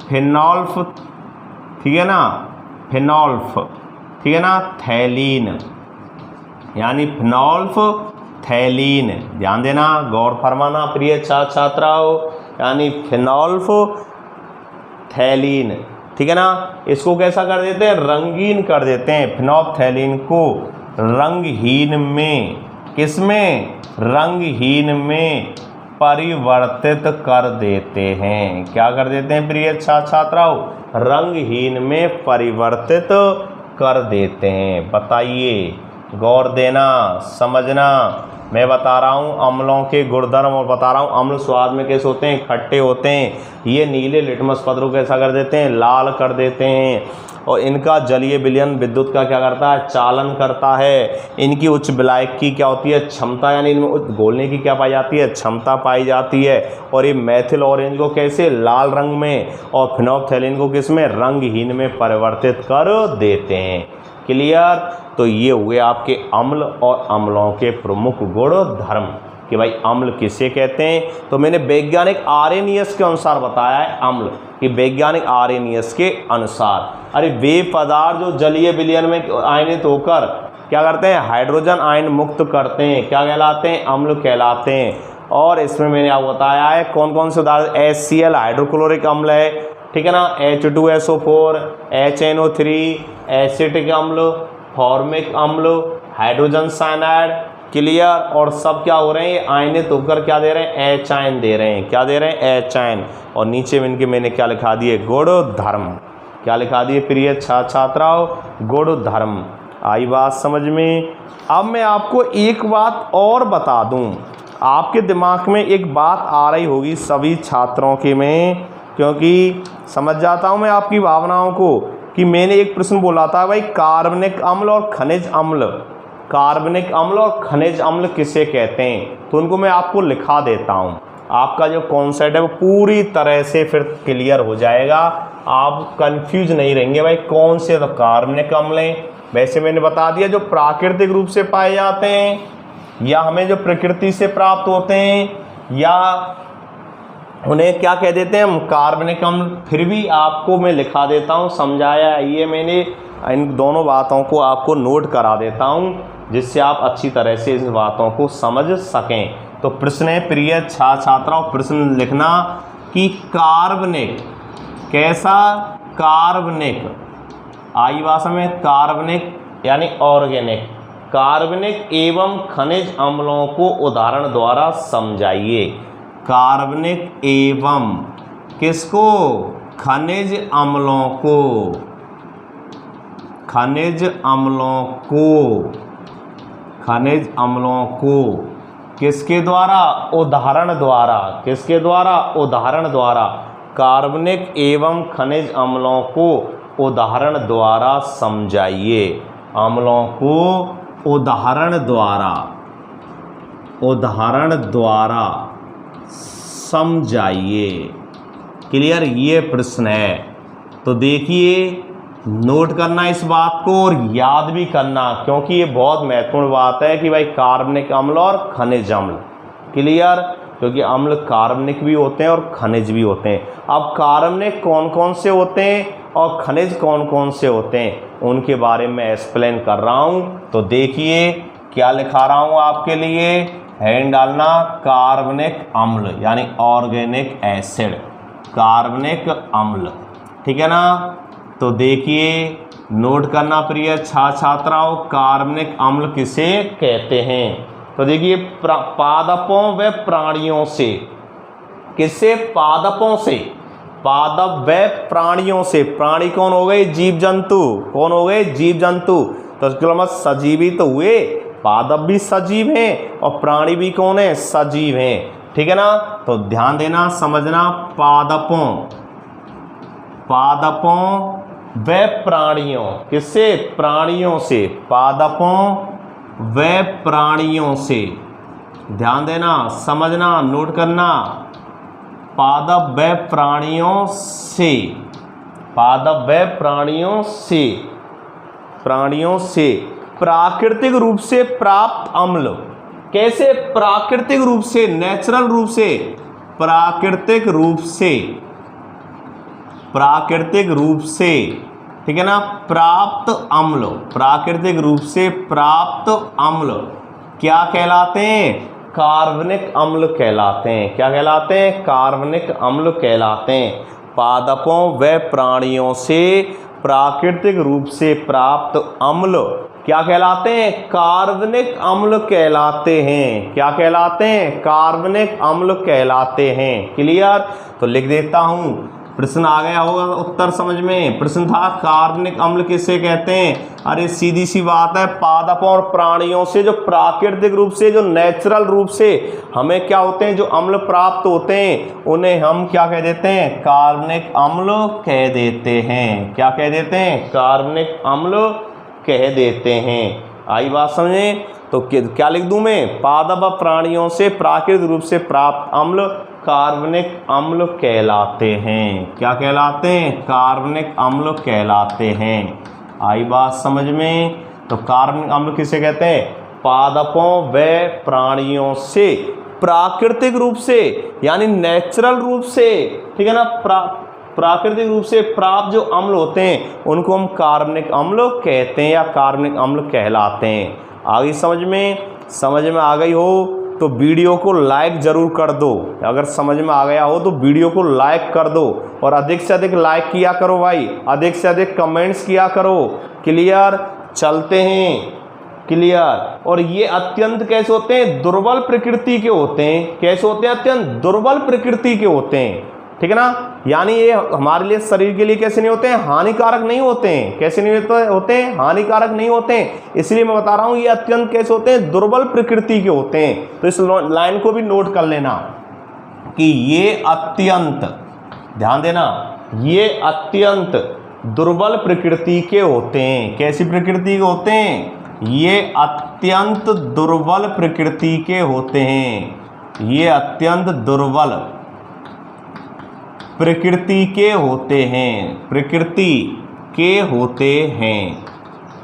फिनोल्फ, ठीक है ना, फिनोल्फ, ठीक है ना, थैलीन, यानी फिनोल्फथैलीन, ध्यान देना, गौर फरमाना प्रिय छात्राओं, यानी फिनोल्फथैलीन, ठीक है ना। इसको कैसा कर देते हैं, रंगीन कर देते हैं, फिनोल्फथैलीन को रंगहीन में, किसमें, रंगहीन में परिवर्तित कर देते हैं। क्या कर देते हैं प्रिय छात्राओं, रंगहीन में परिवर्तित कर देते हैं। बताइए, गौर देना, समझना, मैं बता रहा हूँ अम्लों के गुणधर्म और बता रहा हूँ अम्ल स्वाद में कैसे होते हैं, खट्टे होते हैं। ये नीले लिटमस पत्र को कैसा कर देते हैं, लाल कर देते हैं। और इनका जलीय विलयन विद्युत का क्या करता है, चालन करता है। इनकी उच्च विलायक की क्या होती है, क्षमता, यानी इनमें घोलने की क्या पाई जाती है, क्षमता पाई जाती है। और ये मैथिल ऑरेंज को कैसे, लाल रंग में, और फिनोल्फथैलीन को किस में, रंगहीन में परिवर्तित कर देते हैं। क्लियर। तो ये हुए आपके अम्ल और अम्लों के प्रमुख गुण धर्म कि भाई अम्ल किसे कहते हैं। तो मैंने वैज्ञानिक आर्हेनियस के अनुसार बताया है अम्ल, कि वैज्ञानिक आर्हेनियस के अनुसार अरे वे पदार्थ जो जलीय विलयन में आयनित होकर क्या करते हैं, हाइड्रोजन आयन मुक्त करते हैं, क्या कहलाते हैं, अम्ल कहलाते हैं। और इसमें मैंने आपको बताया है कौन कौन से उदाहरण, HCl हाइड्रोक्लोरिक अम्ल है, ठीक है ना, H2SO4, HNO3 एसिटिक अम्ल, फॉर्मिक अम्ल, हाइड्रोजन साइनाइड। क्लियर। और सब क्या हो रहे हैं, आयनित होकर क्या दे रहे हैं, H आयन दे रहे हैं, क्या दे रहे हैं, H आयन। और नीचे में इनके मैंने क्या लिखा दिए, गुण धर्म, क्या लिखा दिए प्रिय छात्राओं, गुण धर्म। आई बात समझ में। अब मैं आपको एक बात और बता दूं, आपके दिमाग में एक बात आ रही होगी सभी छात्रों के में, क्योंकि समझ जाता हूं मैं आपकी भावनाओं को, कि मैंने एक प्रश्न बोला था भाई कार्बनिक अम्ल और खनिज अम्ल, कार्बनिक अम्ल और खनिज अम्ल किसे कहते हैं। तो उनको मैं आपको लिखा देता हूं, आपका जो कॉन्सेप्ट है वो पूरी तरह से फिर क्लियर हो जाएगा, आप कंफ्यूज नहीं रहेंगे भाई कौन से तो कार्बनिक अम्ल हैं। वैसे मैंने बता दिया जो प्राकृतिक रूप से पाए जाते हैं, या हमें जो प्रकृति से प्राप्त होते हैं, या उन्हें क्या कह देते हैं हम, कार्बनिक अम्ल। फिर भी आपको मैं लिखा देता हूँ, समझाया, ये मैंने इन दोनों बातों को आपको नोट करा देता हूँ, जिससे आप अच्छी तरह से इन बातों को समझ सकें। तो प्रश्न है प्रिय छात्राओं, प्रश्न लिखना कि कार्बनिक, कैसा, कार्बनिक, आई भाषा में कार्बनिक यानी ऑर्गेनिक, कार्बनिक एवं खनिज अम्लों को उदाहरण द्वारा समझाइए। कार्बनिक एवं किसको, खनिज अम्लों को, खनिज अम्लों को, खनिज अम्लों को किसके द्वारा, उदाहरण द्वारा, किसके द्वारा, उदाहरण द्वारा। कार्बनिक एवं खनिज अम्लों को उदाहरण द्वारा समझाइए, अम्लों को उदाहरण द्वारा, उदाहरण द्वारा समझाइए। क्लियर, ये प्रश्न है। तो देखिए, नोट करना इस बात को और याद भी करना, क्योंकि ये बहुत महत्वपूर्ण बात है कि भाई कार्बनिक अम्ल और खनिज अम्ल। क्लियर, क्योंकि अम्ल कार्बनिक भी होते हैं और खनिज भी होते हैं। अब कार्बनिक कौन कौन से होते हैं और खनिज कौन कौन से होते हैं, उनके बारे में एक्सप्लेन कर रहा हूँ। तो देखिए क्या लिखा रहा हूँ आपके लिए, हेडिंग डालना, कार्बनिक अम्ल यानी ऑर्गेनिक एसिड, कार्बनिक अम्ल, ठीक है ना। तो देखिए, नोट करना प्रिय छात्राओं, कार्बनिक अम्ल किसे कहते हैं। तो देखिए, पादपों व प्राणियों से, किससे, पादपों से, पादप व प्राणियों से। प्राणी कौन हो गए, जीव जंतु, कौन हो गए, जीव जंतु। तो इसका मतलब सजीवी तो हुए, पादप भी सजीव हैं और प्राणी भी कौन है, सजीव हैं, ठीक है ना। तो ध्यान देना, समझना, पादपों, पादपों व प्राणियों, किससे, प्राणियों से, पादपों व प्राणियों से, ध्यान देना, समझना, नोट करना। पादप प्राणियों से, पादप प्राणियों से प्राकृतिक रूप से प्राप्त अम्ल। कैसे? प्राकृतिक रूप से, नेचुरल रूप से, प्राकृतिक रूप से, ठीक है ना, प्राप्त अम्ल, प्राकृतिक रूप से प्राप्त अम्ल क्या कहलाते हैं? कार्बनिक अम्ल कहलाते हैं। क्या कहलाते हैं? कार्बनिक अम्ल कहलाते हैं। पादपों व प्राणियों से प्राकृतिक रूप से प्राप्त अम्ल क्या कहलाते हैं? कार्बनिक अम्ल कहलाते हैं। क्या कहलाते हैं? कार्बनिक अम्ल कहलाते हैं। क्लियर? तो लिख देता हूं, प्रश्न आ गया होगा उत्तर समझ में। प्रश्न था कार्बनिक अम्ल किसे कहते हैं? अरे सीधी सी बात है, पादपों और प्राणियों से जो प्राकृतिक रूप से, जो नेचुरल रूप से हमें क्या होते हैं, जो अम्ल प्राप्त होते हैं, उन्हें हम क्या कह देते हैं? कार्बनिक अम्ल कह देते हैं। क्या कह देते हैं? कार्बनिक अम्ल कह देते हैं। आई बात समझे? तो क्या लिख दूं मैं? पादप प्राणियों से प्राकृतिक रूप से प्राप्त अम्ल कार्बनिक अम्ल कहलाते हैं। क्या कहलाते हैं? कार्बनिक अम्ल कहलाते हैं। आई बात समझ में? तो कार्बनिक अम्ल किसे कहते हैं? पादपों व प्राणियों से प्राकृतिक रूप से, यानी नेचुरल रूप से, ठीक है ना, प्राकृतिक रूप से प्राप्त जो अम्ल होते हैं उनको हम कार्बनिक अम्ल कहते हैं या कार्बनिक अम्ल कहलाते हैं। आगे समझ में? समझ में आ गई हो तो वीडियो को लाइक ज़रूर कर दो। अगर समझ में आ गया हो तो वीडियो को लाइक कर दो और अधिक से अधिक लाइक किया करो भाई, अधिक से अधिक कमेंट्स किया करो। क्लियर? चलते हैं। क्लियर? और ये अत्यंत कैसे होते हैं? दुर्बल प्रकृति के होते हैं। कैसे होते हैं? अत्यंत दुर्बल प्रकृति के होते हैं। ठीक है ना, यानी ये हमारे लिए, शरीर के लिए कैसे नहीं होते हैं? हानिकारक नहीं होते हैं। कैसे नहीं होते हैं? हानिकारक नहीं होते हैं। इसलिए मैं बता रहा हूं ये अत्यंत कैसे होते हैं? दुर्बल प्रकृति के होते हैं। तो इस लाइन को भी नोट कर लेना कि ये अत्यंत, ध्यान देना, ये अत्यंत दुर्बल प्रकृति के होते हैं। कैसी प्रकृति के होते हैं? ये अत्यंत दुर्बल प्रकृति के होते हैं। ये अत्यंत दुर्बल प्रकृति के होते हैं। प्रकृति के होते हैं।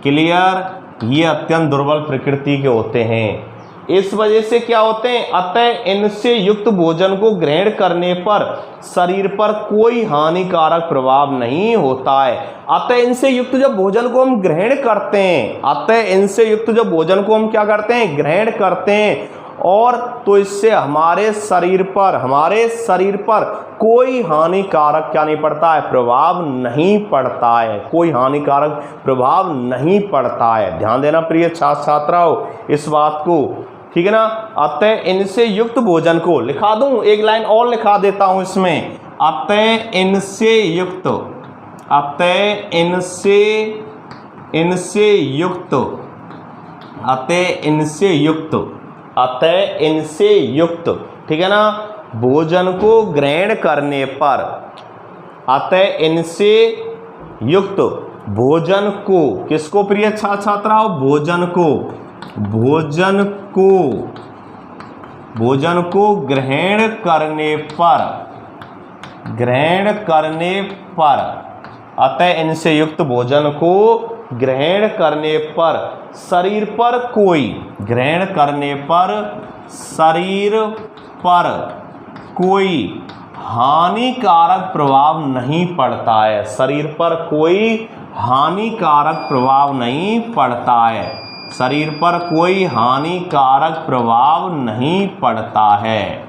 क्लियर? ये अत्यंत दुर्बल प्रकृति के होते हैं। इस वजह से क्या होते हैं? अतः इनसे युक्त भोजन को ग्रहण करने पर शरीर पर कोई हानिकारक प्रभाव नहीं होता है। अतः इनसे युक्त जब भोजन को हम ग्रहण करते हैं, अतः इनसे युक्त जब भोजन को हम क्या करते हैं? ग्रहण करते हैं, और तो इससे हमारे शरीर पर कोई हानिकारक क्या नहीं पड़ता है? प्रभाव नहीं पड़ता है। कोई हानिकारक प्रभाव नहीं पड़ता है। ध्यान देना प्रिय छात्र छात्राओं इस बात को, ठीक है ना। अतः इनसे युक्त भोजन को, लिखा दूं, एक लाइन और लिखा देता हूं इसमें, अतः इनसे युक्त, अतः इनसे युक्त, अतः इनसे युक्त, अतः इनसे युक्त, ठीक है ना, भोजन को ग्रहण करने पर, अतः इनसे युक्त भोजन को, किसको प्रिय छात्र छात्राओं? भोजन को, भोजन को ग्रहण करने पर, अतः इनसे युक्त भोजन को ग्रहण करने पर शरीर पर कोई, ग्रहण करने पर शरीर पर कोई हानिकारक प्रभाव नहीं पड़ता है। शरीर पर कोई हानिकारक प्रभाव नहीं पड़ता है। शरीर पर कोई हानिकारक प्रभाव नहीं पड़ता है।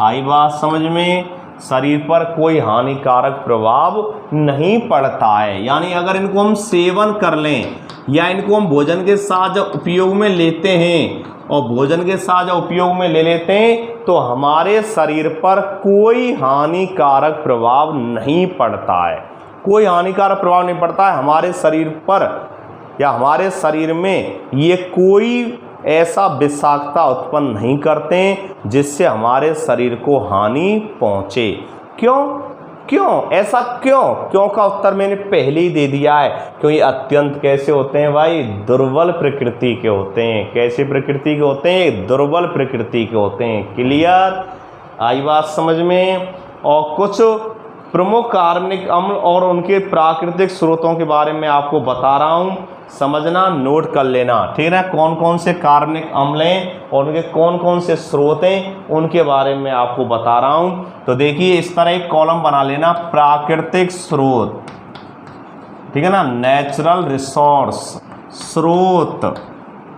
आई बात समझ में? शरीर पर कोई हानिकारक प्रभाव नहीं पड़ता है। यानी अगर इनको हम सेवन कर लें या इनको हम भोजन के साथ जब उपयोग में लेते हैं और भोजन के साथ जब उपयोग में ले लेते हैं तो हमारे शरीर पर कोई हानिकारक प्रभाव नहीं पड़ता है। कोई हानिकारक प्रभाव नहीं पड़ता है हमारे शरीर पर, या हमारे शरीर में ये कोई ऐसा विषाक्तता उत्पन्न नहीं करते हैं जिससे हमारे शरीर को हानि पहुंचे। क्यों ऐसा क्यों का उत्तर मैंने पहले ही दे दिया है। क्यों ये अत्यंत कैसे होते हैं भाई? दुर्बल प्रकृति के होते हैं। कैसी प्रकृति के होते हैं? दुर्बल प्रकृति के होते हैं। क्लियर? आई बात समझ में? और कुछ प्रमुख कार्बनिक अम्ल और उनके प्राकृतिक स्रोतों के बारे में आपको बता रहा हूँ, समझना, नोट कर लेना, ठीक है। कौन कौन से कार्बनिक अम्ल हैं और उनके कौन कौन से स्रोत हैं उनके बारे में आपको बता रहा हूँ। तो देखिए इस तरह एक कॉलम बना लेना, प्राकृतिक स्रोत, ठीक है ना, नेचुरल रिसोर्स, स्रोत,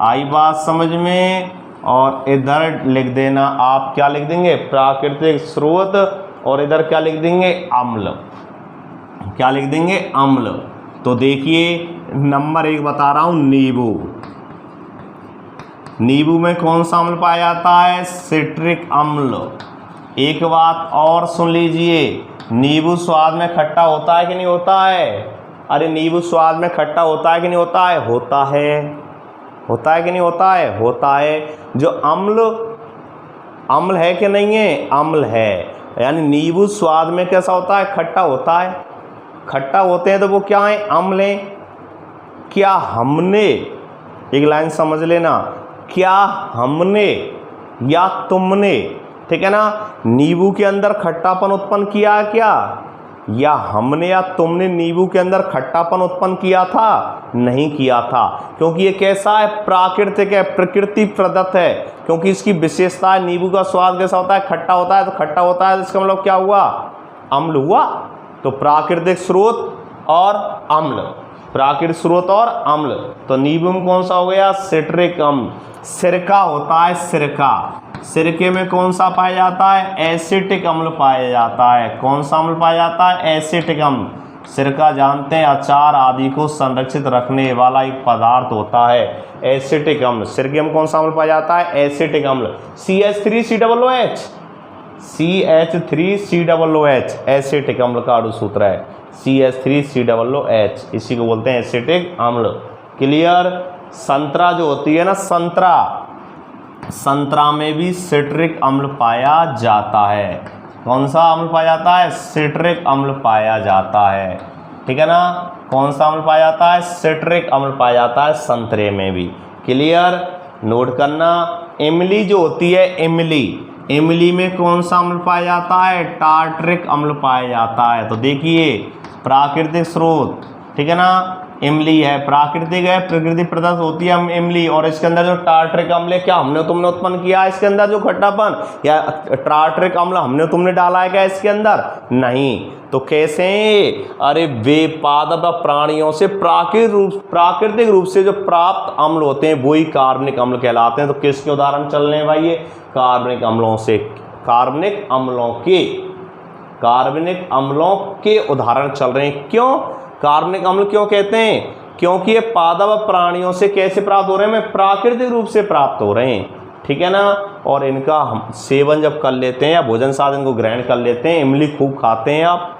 आई बात समझ में। और इधर लिख देना आप, क्या लिख देंगे, प्राकृतिक स्रोत, और इधर क्या लिख देंगे, अम्ल, क्या लिख देंगे, अम्ल। तो देखिए नंबर 1 बता रहा हूं, नींबू। नींबू में कौन सा अम्ल पाया जाता है, सिट्रिक अम्ल। एक बात और सुन लीजिए, नींबू स्वाद में खट्टा होता है कि नहीं होता है, अरे नींबू स्वाद में खट्टा होता है कि नहीं होता है, होता है, होता है कि नहीं होता है, होता है। जो अम्ल है कि नहीं है, अम्ल है, यानी नींबू स्वाद में कैसा होता है, खट्टा होता है, खट्टा होते हैं तो वो क्या है, अम्ल हैं। क्या हमने, एक लाइन समझ लेना, क्या हमने या तुमने, ठीक है ना, नींबू के अंदर खट्टापन उत्पन्न किया है क्या, या हमने या तुमने नींबू के अंदर खट्टापन उत्पन्न किया था, नहीं किया था, क्योंकि ये कैसा है, प्राकृतिक है, प्रकृति प्रदत्त है, क्योंकि इसकी विशेषता है, नींबू का स्वाद कैसा होता है, खट्टा होता है, तो खट्टा होता है, इसका मतलब क्या हुआ, अम्ल हुआ। तो प्राकृतिक स्रोत और अम्ल, प्राकृतिक स्रोत और अम्ल, तो नींबू में कौन सा हो गया, सिट्रिक अम्ल। सिरका होता है, सिरका, सिरके में कौन सा पाया जाता है, एसिटिक अम्ल पाया जाता है। कौन सा अम्ल पाया जाता है, एसिटिक अम्ल। सिरका जानते हैं अचार आदि को संरक्षित रखने वाला एक पदार्थ होता है, एसिटिक अम्ल। सिरके में कौन सा अम्ल पाया जाता है, एसिटिक अम्ल। CH3COOH, CH3COOH एसिटिक अम्ल का अणु सूत्र है, CH3COOH, इसी को बोलते हैं एसिटिक अम्ल। क्लियर। संतरा जो होती है ना, संतरा, संतरा में भी सिट्रिक अम्ल पाया जाता है। कौन सा अम्ल पाया जाता है, सिट्रिक अम्ल पाया जाता है, ठीक है ना। कौन सा अम्ल पाया जाता है, सिट्रिक अम्ल पाया जाता है संतरे में भी। क्लियर, नोट करना। इमली जो होती है, इमली, इमली में कौन सा अम्ल पाया जाता है, टार्टरिक अम्ल पाया जाता है। तो देखिए प्राकृतिक स्रोत, ठीक है ना, इमली है, प्राकृतिक है, प्रकृति प्रदत्त होती है इमली, और इसके अंदर जो टार्टरिक अम्ल है, क्या हमने तुमने उत्पन्न किया है इसके अंदर जो खट्टापन, या टार्टरिक अम्ल हमने तुमने डाला है क्या इसके अंदर, नहीं। तो कैसे, अरे वे पादप प्राणियों से प्राकृतिक रूप से जो प्राप्त अम्ल होते हैं वही कार्बनिक अम्ल कहलाते हैं। तो किसके उदाहरण चल रहे हैं भाई, ये कार्बनिक अम्लों से, कार्बनिक अम्लों के उदाहरण चल रहे हैं। क्यों कार्बनिक अम्ल क्यों कहते हैं, क्योंकि ये पादप प्राणियों से कैसे प्राप्त हो रहे हैं, प्राकृतिक रूप से प्राप्त हो रहे हैं, ठीक है ना। और इनका हम सेवन जब कर लेते हैं या भोजन साधन को ग्रहण कर लेते हैं, इमली खूब खाते हैं आप,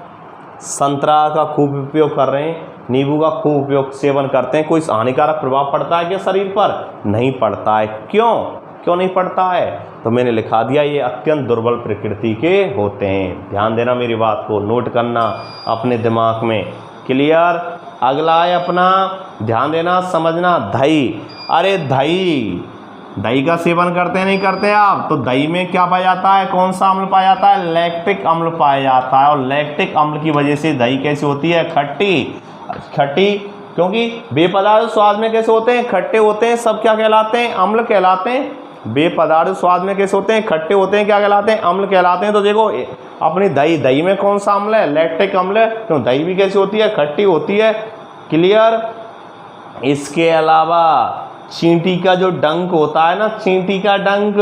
संतरा का खूब उपयोग कर रहे हैं, नींबू का खूब उपयोग सेवन करते हैं, कोई हानिकारक प्रभाव पड़ता है क्या शरीर पर, नहीं पड़ता है। क्यों नहीं पड़ता है, तो मैंने लिखा दिया, ये अत्यंत दुर्बल प्रकृति के होते हैं। ध्यान देना, मेरी बात को नोट करना अपने दिमाग में। क्लियर। अगला है अपना, ध्यान देना, समझना, दही। अरे दही का सेवन करते हैं नहीं करते आप, तो दही में क्या पाया जाता है, कौन सा अम्ल पाया जाता है, लैक्टिक अम्ल पाया जाता है। और लैक्टिक अम्ल की वजह से दही कैसी होती है, खट्टी, क्योंकि बेपदार्थ स्वाद में कैसे होते हैं, खट्टे होते हैं, सब क्या कहलाते हैं, अम्ल कहलाते हैं। बेपदार्थ स्वाद में कैसे होते हैं, खट्टे होते हैं, क्या कहलाते हैं, अम्ल कहलाते हैं। तो देखो अपनी दही में कौन सा अम्ल है, लैक्टिक अम्ल है, क्यों दही भी कैसी होती है, खट्टी होती है। क्लियर। इसके अलावा चींटी का जो डंक होता है ना, चींटी का डंक,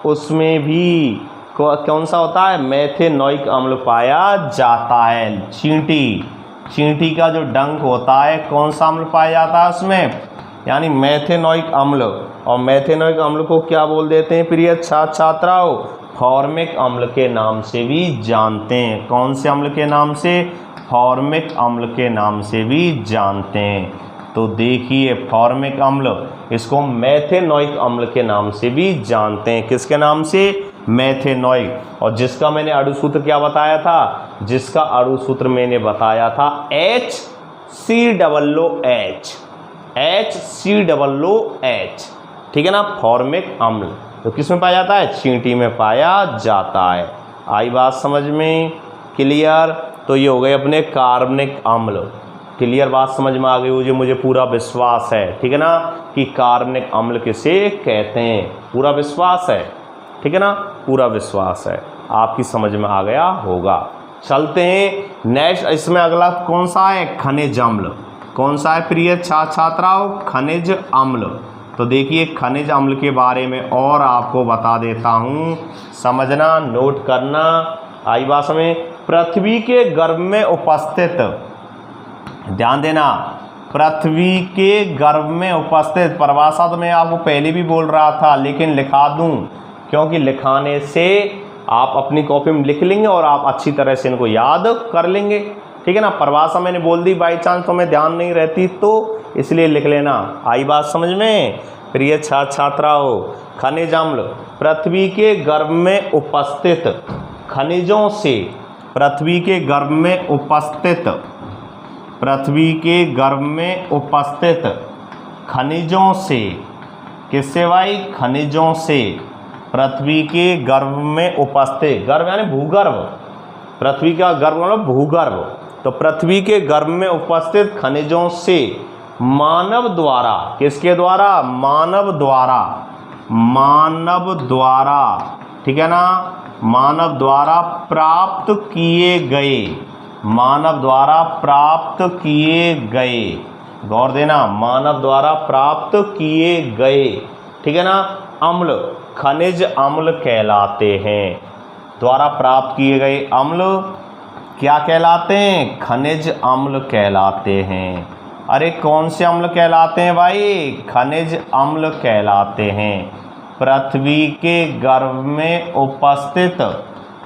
उसमें भी कौन सा होता है, मेथेनोइक अम्ल पाया जाता है। चींटी का जो डंक होता है, कौन सा अम्ल पाया जाता है उसमें, यानी मेथेनोइक अम्ल। और मेथेनोइक अम्ल को क्या बोल देते हैं प्रिय छात्राओं, फॉर्मिक अम्ल के नाम से भी जानते हैं। कौन से अम्ल के नाम से, फॉर्मिक अम्ल के नाम से भी जानते हैं। तो देखिए फॉर्मिक अम्ल, इसको मेथेनोइक अम्ल के नाम से भी जानते हैं। किसके नाम से, मेथेनोइक। और जिसका मैंने अणु सूत्र क्या बताया था, जिसका अणु सूत्र मैंने बताया था HCOOH, ठीक है ना, फॉर्मिक अम्ल। तो किस में पाया जाता है, चींटी में पाया जाता है। आई बात समझ में? क्लियर? तो ये हो गए अपने कार्बनिक अम्ल। क्लियर बात समझ में आ गई मुझे पूरा विश्वास है, ठीक है ना, कि कार्बनिक अम्ल किसे कहते हैं, पूरा विश्वास है, ठीक है ना, पूरा विश्वास है, आपकी समझ में आ गया होगा। चलते हैं नेक्स्ट, इसमें अगला कौन सा है? खनिज अम्ल। कौन सा है प्रिय छात्राओं? खनिज अम्ल। तो देखिए खनिज अम्ल के बारे में और आपको बता देता हूँ, समझना, नोट करना। आई बात समझ? पृथ्वी के गर्भ में उपस्थित, ध्यान देना, पृथ्वी के गर्भ में उपस्थित, परिभाषा तो मैं आपको पहले भी बोल रहा था लेकिन लिखा दूं, क्योंकि लिखाने से आप अपनी कॉपी में लिख लेंगे और आप अच्छी तरह से इनको याद कर लेंगे, ठीक है ना। परिभाषा मैंने बोल दी, बाई चांस तो मैं ध्यान नहीं रहती तो इसलिए लिख लेना। आई बात समझ में प्रिय छात्राओं? खनिज अम्ल पृथ्वी के गर्भ में उपस्थित खनिजों से, पृथ्वी के गर्भ में उपस्थित, पृथ्वी के गर्भ में उपस्थित खनिजों से, किससे भाई? खनिजों से, पृथ्वी के गर्भ में उपस्थित, गर्भ यानी भूगर्भ, पृथ्वी का गर्भ मतलब भूगर्भ, तो पृथ्वी के गर्भ में उपस्थित खनिजों से मानव द्वारा, किसके द्वारा? मानव द्वारा, मानव द्वारा, ठीक है ना, मानव द्वारा प्राप्त किए गए, मानव द्वारा प्राप्त किए गए, गौर देना, मानव द्वारा प्राप्त किए गए, ठीक है ना, अम्ल खनिज अम्ल कहलाते हैं। द्वारा प्राप्त किए गए अम्ल क्या कहलाते हैं? खनिज अम्ल कहलाते हैं। अरे कौन से अम्ल कहलाते हैं भाई? खनिज अम्ल कहलाते हैं। पृथ्वी के गर्भ में उपस्थित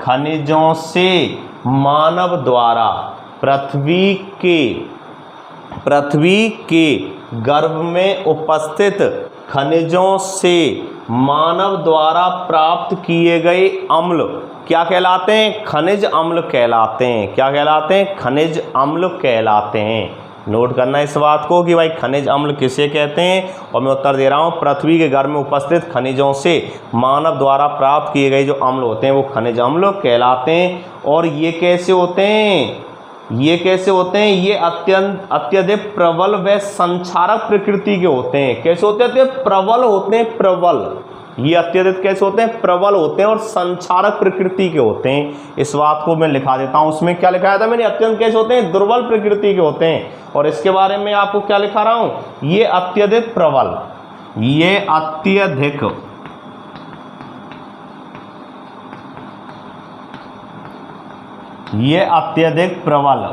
खनिजों से मानव द्वारा, पृथ्वी के गर्भ में उपस्थित खनिजों से मानव द्वारा प्राप्त किए गए अम्ल क्या कहलाते हैं? खनिज अम्ल कहलाते हैं। क्या कहलाते हैं? खनिज अम्ल कहलाते हैं। नोट करना इस बात को कि भाई खनिज अम्ल किसे कहते हैं, और मैं उत्तर दे रहा हूँ, पृथ्वी के गर्भ में उपस्थित खनिजों से मानव द्वारा प्राप्त किए गए जो अम्ल होते हैं वो खनिज अम्ल कहलाते हैं। और ये कैसे होते हैं? ये कैसे होते हैं? ये अत्यधिक प्रबल व संक्षारक प्रकृति के होते हैं। कैसे होते हैं? प्रबल होते हैं, प्रबल। ये अत्यधिक कैसे होते हैं? प्रबल होते हैं और संक्षारक प्रकृति के होते हैं। इस बात को मैं लिखा देता हूँ, उसमें क्या लिखाया था मैंने? अत्यंत कैसे होते हैं? दुर्बल प्रकृति के होते हैं। और इसके बारे में आपको क्या लिखा रहा हूँ? ये अत्यधिक प्रबल, ये अत्यधिक प्रबल,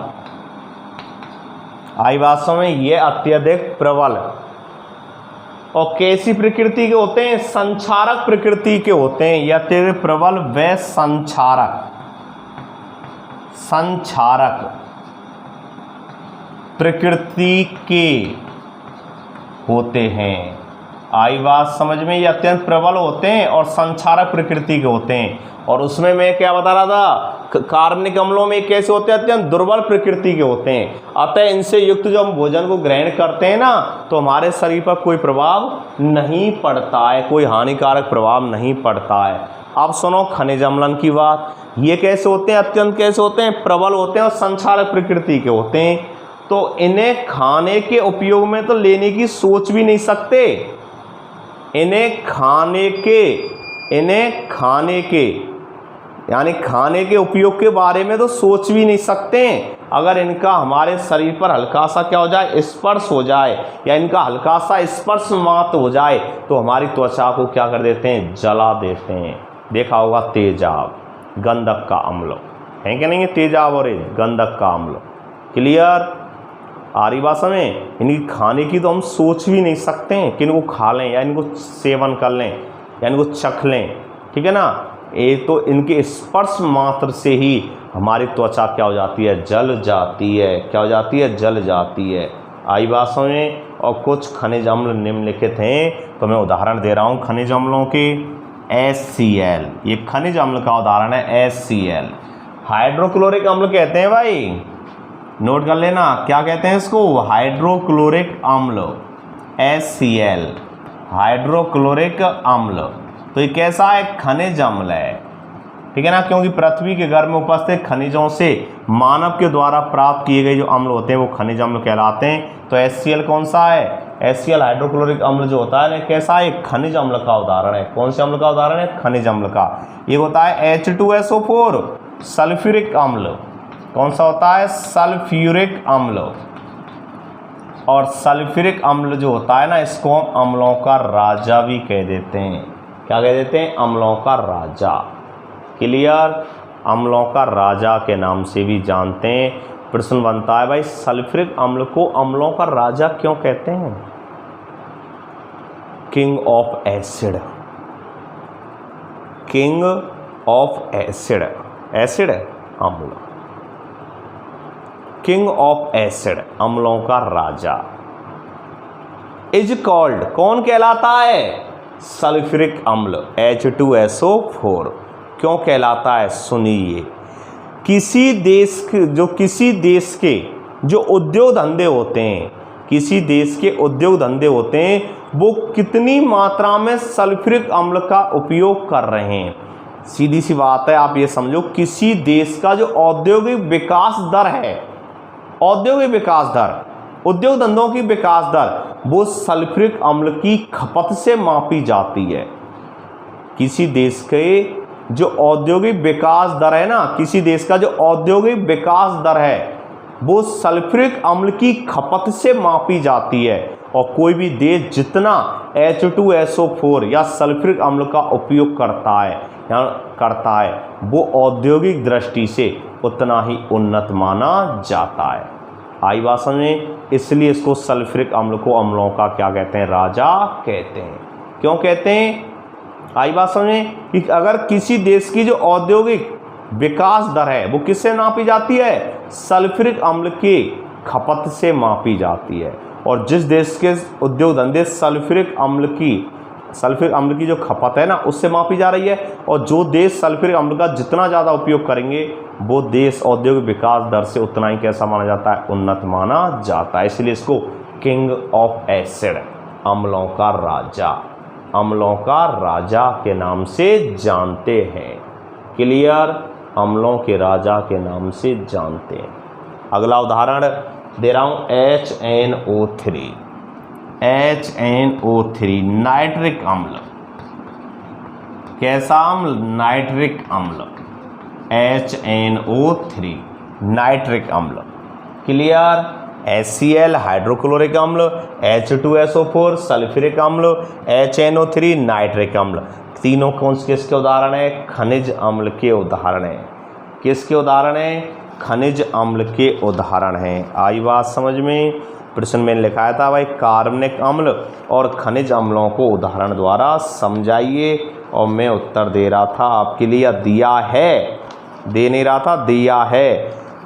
आई बात समझ में? ये अत्यधिक प्रबल और कैसी प्रकृति के होते हैं? संक्षारक प्रकृति के होते हैं। ये अत्यधिक प्रबल व संक्षारक प्रकृति के होते हैं। आई बात समझ में? ये अत्यंत प्रबल होते हैं और संक्षारक प्रकृति के होते हैं। और उसमें मैं क्या बता रहा था? कार्बनिक अम्लों में कैसे होते हैं? अत्यंत दुर्बल प्रकृति के होते हैं। अतः इनसे युक्त जब हम भोजन को ग्रहण करते हैं ना, तो हमारे शरीर पर कोई प्रभाव नहीं पड़ता है, कोई हानिकारक प्रभाव नहीं पड़ता है। अब सुनो खनिज अम्लन की बात। ये कैसे होते हैं? अत्यंत कैसे होते हैं? प्रबल होते हैं और संक्षारक प्रकृति के होते हैं। तो इन्हें खाने के उपयोग में तो लेने की सोच भी नहीं सकते। इन्हें खाने के यानी खाने के उपयोग के बारे में तो सोच भी नहीं सकते। अगर इनका हमारे शरीर पर हल्का सा क्या हो जाए? स्पर्श हो जाए, या इनका हल्का सा स्पर्श मात्र हो जाए, तो हमारी त्वचा को क्या कर देते हैं? जला देते हैं। देखा होगा तेजाब, गंधक का अम्ल है कि नहीं? तेजाब और गंधक का अम्ल। क्लियर? आरी भाषा में इनकी खाने की तो हम सोच भी नहीं सकते हैं कि इनको खा लें या इनको सेवन कर लें या इनको चख लें, ठीक है ना। ये तो इनके स्पर्श मात्र से ही हमारी त्वचा क्या हो जाती है? जल जाती है। क्या हो जाती है? जल जाती है। आई बात समझें? और कुछ खनिज अम्ल निम्नलिखित हैं, तो मैं उदाहरण दे रहा हूँ खनिज अम्लों के। HCl, ये खनिज अम्ल का उदाहरण है। HCl हाइड्रोक्लोरिक अम्ल कहते हैं भाई, नोट कर लेना। क्या कहते हैं इसको? हाइड्रोक्लोरिक अम्ल, HCl, हाइड्रोक्लोरिक अम्ल। तो ये कैसा है? खनिज अम्ल है। ठीक है ना, क्योंकि पृथ्वी के गर्भ में उपस्थित खनिजों से मानव के द्वारा प्राप्त किए गए जो अम्ल होते हैं वो खनिज अम्ल कहलाते हैं। तो HCl कौन सा है? HCl हाइड्रोक्लोरिक अम्ल जो होता है कैसा है? खनिज अम्ल का उदाहरण है। कौन से अम्ल का उदाहरण है? खनिज अम्ल का। ये होता है H2SO4 सल्फ्यूरिक अम्ल। कौन सा होता है? सल्फ्यूरिक अम्ल। और सल्फ्यूरिक अम्ल जो होता है ना, इसको हम अम्लों का राजा भी कह देते हैं। क्या कह देते हैं? अम्लों का राजा। क्लियर? अम्लों का राजा के नाम से भी जानते हैं। प्रश्न बनता है भाई सल्फ्यूरिक अम्ल को अम्लों का राजा क्यों कहते हैं? King of acid. King of acid. Acid अम्ल। किंग ऑफ एसिड अम्लों का राजा इज कॉल्ड, कौन कहलाता है? सल्फ्यूरिक अम्ल H2SO4। क्यों कहलाता है? सुनिए, किसी देश के जो उद्योग धंधे होते हैं, किसी देश के उद्योग धंधे होते हैं, वो कितनी मात्रा में सल्फ्यूरिक अम्ल का उपयोग कर रहे हैं। सीधी सी बात है, आप ये समझो, किसी देश का जो औद्योगिक विकास दर है, औद्योगिक विकास दर, उद्योग धंधों की विकास दर, वो सल्फ्यूरिक अम्ल की खपत से मापी जाती है। किसी देश के जो औद्योगिक विकास दर है ना, किसी देश का जो औद्योगिक विकास दर है वो सल्फ्यूरिक अम्ल की खपत से मापी जाती है। और कोई भी देश जितना H2SO4 या सल्फ्यूरिक अम्ल का उपयोग करता है वो औद्योगिक दृष्टि से उतना ही उन्नत माना जाता है। आई बात समझ में? इसलिए इसको सल्फ्यूरिक अम्ल को अम्लों का क्या कहते हैं? राजा कहते हैं। क्यों कहते हैं? आई बात समझ में? कि अगर किसी देश की जो औद्योगिक विकास दर है वो किससे नापी जाती है? सल्फ्यूरिक अम्ल की खपत से मापी जाती है। और जिस देश के उद्योग धंधे सल्फ्यूरिक अम्ल की जो खपत है ना उससे मापी जा रही है, और जो देश सल्फ्यूरिक अम्ल का जितना ज़्यादा उपयोग करेंगे वो देश औद्योगिक विकास दर से उतना ही कैसा माना जाता है? उन्नत माना जाता है। इसलिए इसको किंग ऑफ एसिड अम्लों का राजा, अम्लों का राजा के नाम से जानते हैं। क्लियर? अम्लों के राजा के नाम से जानते हैं। अगला उदाहरण दे रहा हूं HNO3। HNO3 नाइट्रिक अम्ल। कैसा अम्ल? नाइट्रिक अम्ल। HNO3 नाइट्रिक अम्ल। क्लियर? HCl हाइड्रोक्लोरिक अम्ल, H2SO4 सल्फ्यूरिक अम्ल, HNO3 नाइट्रिक अम्ल। तीनों कौन किसके उदाहरण है? खनिज अम्ल के उदाहरण है। किसके उदाहरण है? खनिज अम्ल के उदाहरण हैं। आई बात समझ में? प्रश्न में लिखाया था भाई कार्बनिक अम्ल और खनिज अम्लों को उदाहरण द्वारा समझाइए, और मैं उत्तर दे रहा था आपके लिए, दिया है, दे नहीं रहा था, दिया है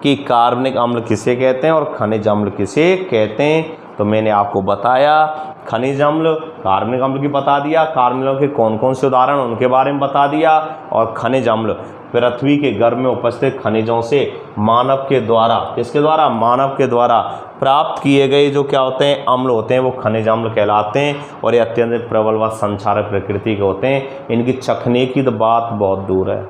कि कार्बनिक अम्ल किसे कहते हैं और खनिज अम्ल किसे कहते हैं। तो मैंने आपको बताया खनिज अम्ल, कार्बनिक अम्ल की बता दिया, कार्बनिक अम्ल के कौन कौन से उदाहरण उनके बारे में बता दिया, और खनिज अम्ल पृथ्वी के गर्भ में उपस्थित खनिजों से मानव के द्वारा, किसके द्वारा? मानव के द्वारा प्राप्त किए गए जो क्या होते हैं? अम्ल होते हैं, वो खनिज अम्ल कहलाते हैं। और ये अत्यंत प्रबल व संक्षारक प्रकृति के होते हैं। इनकी चखने की तो बात बहुत दूर है,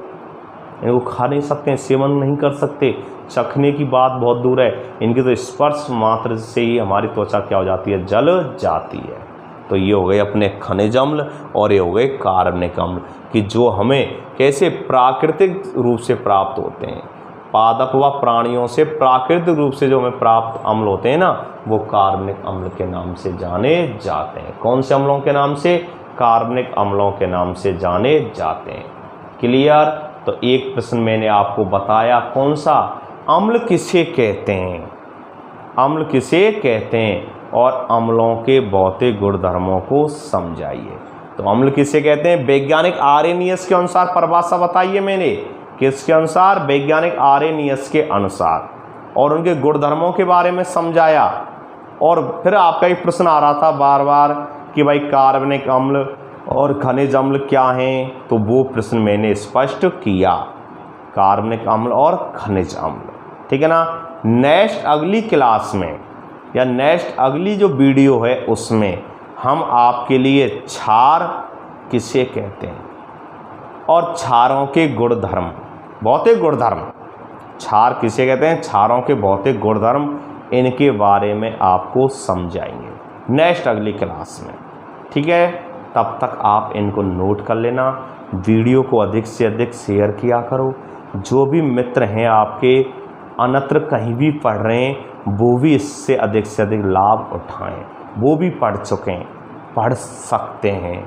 इनको खा नहीं सकते, सेवन नहीं कर सकते, चखने की बात बहुत दूर है। इनकी तो स्पर्श मात्र से ही हमारी त्वचा क्या हो जाती है? जल जाती है। तो ये हो गए अपने खनिज अम्ल, और ये हो गए कार्बनिक अम्ल, कि जो हमें कैसे प्राकृतिक रूप से प्राप्त होते हैं। पादप व प्राणियों से प्राकृतिक रूप से जो हमें प्राप्त अम्ल होते हैं ना, वो कार्बनिक अम्ल के नाम से जाने जाते हैं। कौन से अम्लों के नाम से? कार्बनिक अम्लों के नाम से जाने जाते हैं। क्लियर? तो एक प्रश्न मैंने आपको बताया, कौन सा? अम्ल किसे कहते हैं? अम्ल किसे कहते हैं? और अम्लों के भौतिक गुणधर्मों को समझाइए। तो अम्ल किसे कहते हैं? वैज्ञानिक आर्रेनियस के अनुसार परिभाषा बताइए मैंने। किसके अनुसार? वैज्ञानिक आर्रेनियस के अनुसार, और उनके गुणधर्मों के बारे में समझाया। और फिर आपका एक प्रश्न आ रहा था बार बार कि भाई कार्बनिक अम्ल और खनिज अम्ल क्या हैं, तो वो प्रश्न मैंने स्पष्ट किया, कार्बनिक अम्ल और खनिज अम्ल। ठीक है ना? नेक्स्ट अगली क्लास में या नेक्स्ट अगली जो वीडियो है उसमें हम आपके लिए क्षार किसे कहते हैं, और क्षारों के गुणधर्म, भौतिक गुणधर्म, क्षार किसे कहते हैं, क्षारों के भौतिक गुणधर्म, इनके बारे में आपको समझाएंगे नेक्स्ट अगली क्लास में। ठीक है, तब तक आप इनको नोट कर लेना। वीडियो को अधिक से अधिक शेयर किया करो। जो भी मित्र हैं आपके अन्यत्र कहीं भी पढ़ रहे हैं वो भी इससे अधिक लाभ उठाएं। वो भी पढ़ चुके हैं, पढ़ सकते हैं।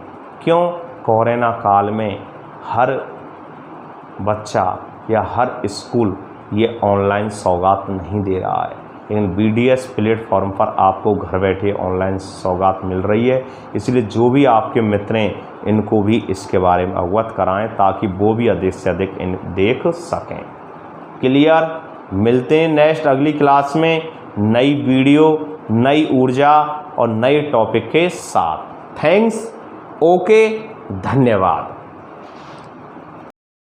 क्यों, कोरोना काल में हर बच्चा या हर स्कूल ये ऑनलाइन सौगात नहीं दे रहा है, लेकिन BDS प्लेटफॉर्म पर आपको घर बैठे ऑनलाइन सौगात मिल रही है। इसलिए जो भी आपके मित्र हैं इनको भी इसके बारे में अवगत कराएं ताकि वो भी अधिक से अधिक इन देख सकें। क्लियर, मिलते हैं नेक्स्ट अगली क्लास में नई वीडियो, नई ऊर्जा और नए टॉपिक के साथ। थैंक्स, ओके, धन्यवाद।